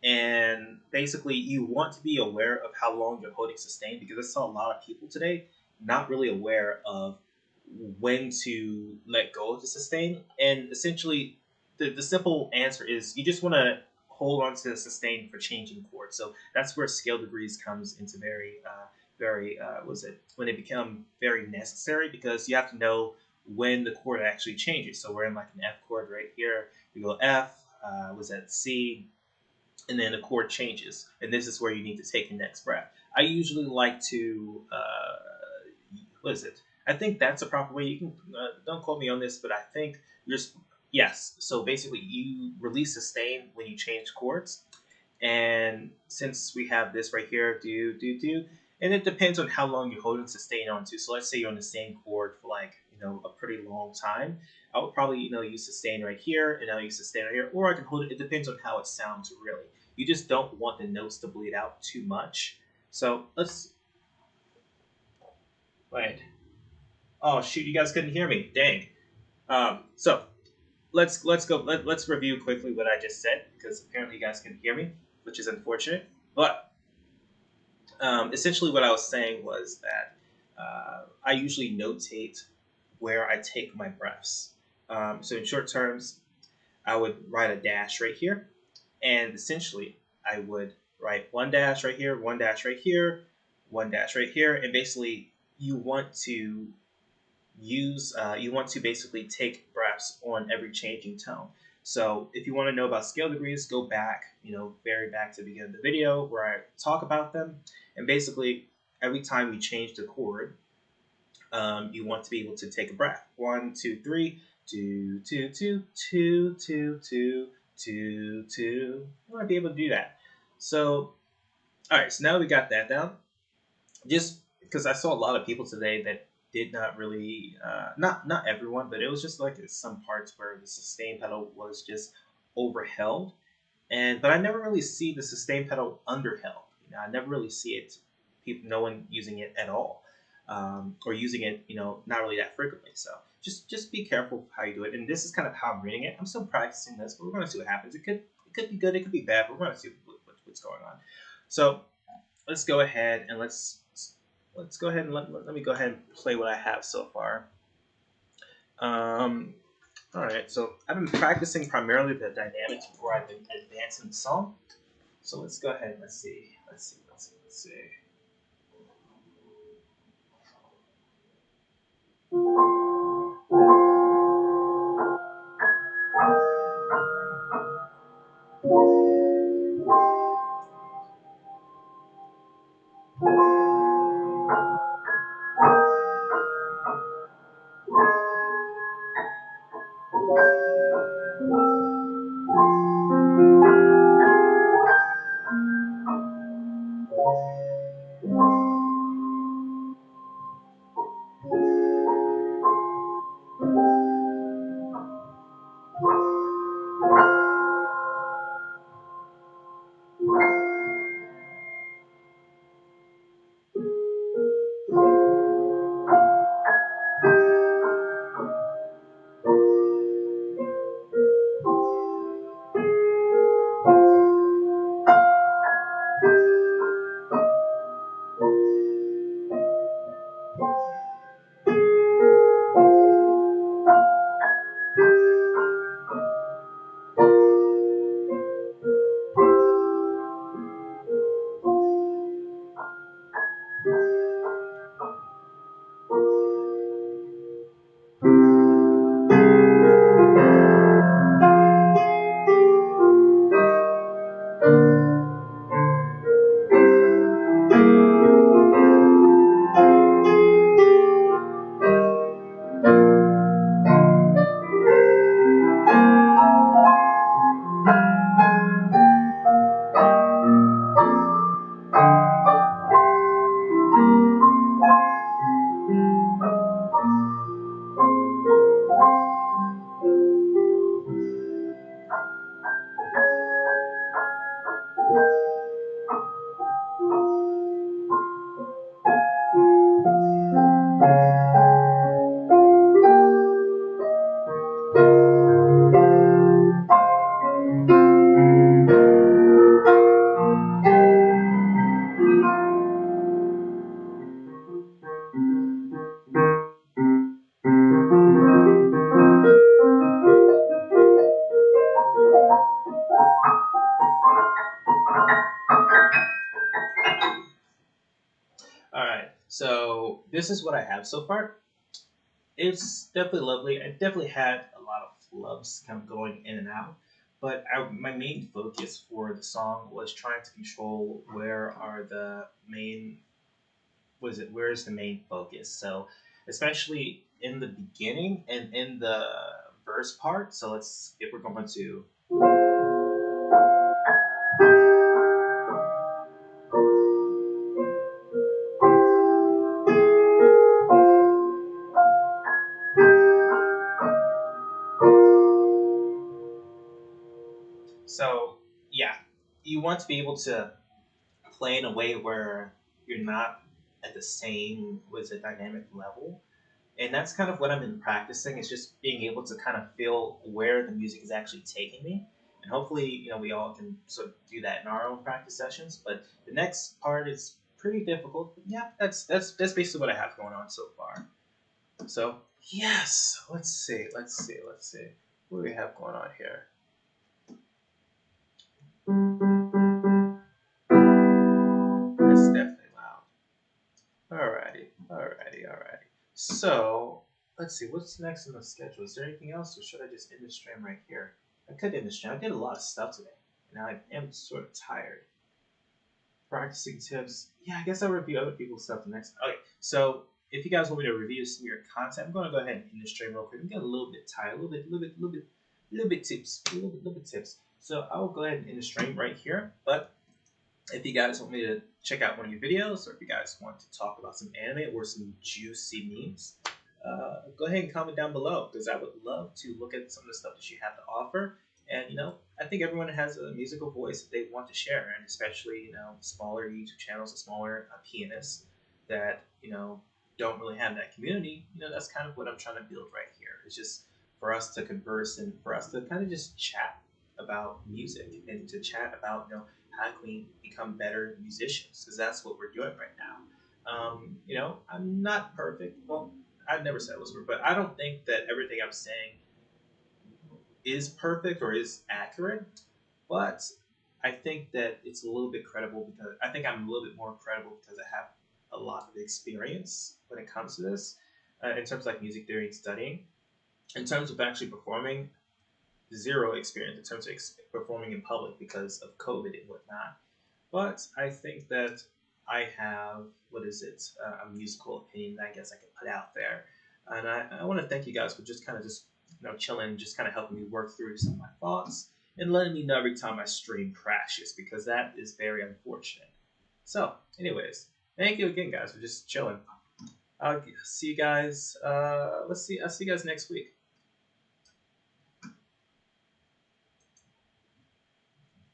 and basically you want to be aware of how long you're holding sustain because I saw a lot of people today not really aware of when to let go of the sustain. And essentially the simple answer is you just want to hold on to the sustain for changing chords. So that's where scale degrees comes into when they become very necessary because you have to know when the chord actually changes. So we're in like an F chord right here. You go F, C, and then the chord changes. And this is where you need to take the next breath. I usually like to, I think that's a proper way. You can don't quote me on this, but I think yes. So basically, you release sustain when you change chords, and since we have this right here, do do do, and it depends on how long you're holding sustain onto. So let's say you're on the same chord for like a pretty long time. I would probably use sustain right here, and I'll use sustain right here, or I can hold it. It depends on how it sounds really. You just don't want the notes to bleed out too much. So let's wait. Oh shoot, you guys couldn't hear me. Dang. So let's go. Let's review quickly what I just said because apparently you guys couldn't hear me, which is unfortunate. But essentially, what I was saying was that I usually notate where I take my breaths. So in short terms, I would write a dash right here, and essentially I would write one dash right here, one dash right here, one dash right here, and basically you want to you want to basically take breaths on every changing tone. So if you want to know about scale degrees, go back, very back to the beginning of the video where I talk about them. And basically, every time we change the chord, you want to be able to take a breath. 1, 2, 3, 2, 2, 2, 2, 2, 2, 2, 2. You want to be able to do that. So, all right. So now we got that down. Just because I saw a lot of people today that did not really, not everyone, but it was just like some parts where the sustain pedal was just overheld, but I never really see the sustain pedal underheld. I never really see it, no one using it at all, or using it, not really that frequently. So just be careful how you do it. And this is kind of how I'm reading it. I'm still practicing this, but we're going to see what happens. It could be good, it could be bad, but we're going to see what's going on. So let's go ahead and let's go ahead and let me go ahead and play what I have so far. All right, so I've been practicing primarily the dynamics before I've been advancing the song. So let's go ahead and let's see. All right, so this is what I have so far. It's definitely lovely. I definitely had a lot of flubs kind of going in and out, but my main focus for the song was trying to control where is the main focus. So especially in the beginning and in the verse part. So if we're going to So yeah, you want to be able to play in a way where you're not at the same was a dynamic level, and that's kind of what I've been practicing. Is just being able to kind of feel where the music is actually taking me, and hopefully, we all can sort of do that in our own practice sessions. But the next part is pretty difficult. But yeah, that's basically what I have going on so far. So yes, let's see. What do we have going on here? That's definitely loud. Alrighty. So, let's see, what's next on the schedule? Is there anything else, or should I just end the stream right here? I could end the stream. I did a lot of stuff today, and I am sort of tired. Practicing tips. Yeah, I guess I'll review other people's stuff next. Okay, so if you guys want me to review some of your content, I'm going to go ahead and end the stream real quick. I'm getting a little bit tired, a little bit tips. So I will go ahead and end the stream right here, but if you guys want me to check out one of your videos, or if you guys want to talk about some anime or some juicy memes, go ahead and comment down below, because I would love to look at some of the stuff that you have to offer. And I think everyone has a musical voice that they want to share, and especially smaller YouTube channels and smaller pianists that don't really have that community. That's kind of what I'm trying to build right here. It's just for us to converse and for us to kind of just chat about music and to chat about how can we become better musicians, because that's what we're doing right now. I'm not perfect. Well, I've never said I was perfect, but I don't think that everything I'm saying is perfect or is accurate. But I think that it's a little bit credible, because I think I'm a little bit more credible because I have a lot of experience when it comes to this, in terms of like music theory and studying. In terms of actually performing, zero experience in terms of performing in public because of COVID and whatnot. But I think that I have, a musical opinion that I guess I can put out there. And I want to thank you guys for just kind of chilling, just kind of helping me work through some of my thoughts and letting me know every time my stream crashes, because that is very unfortunate. So, anyways, thank you again, guys, for just chilling. I'll see you guys. I'll see you guys next week.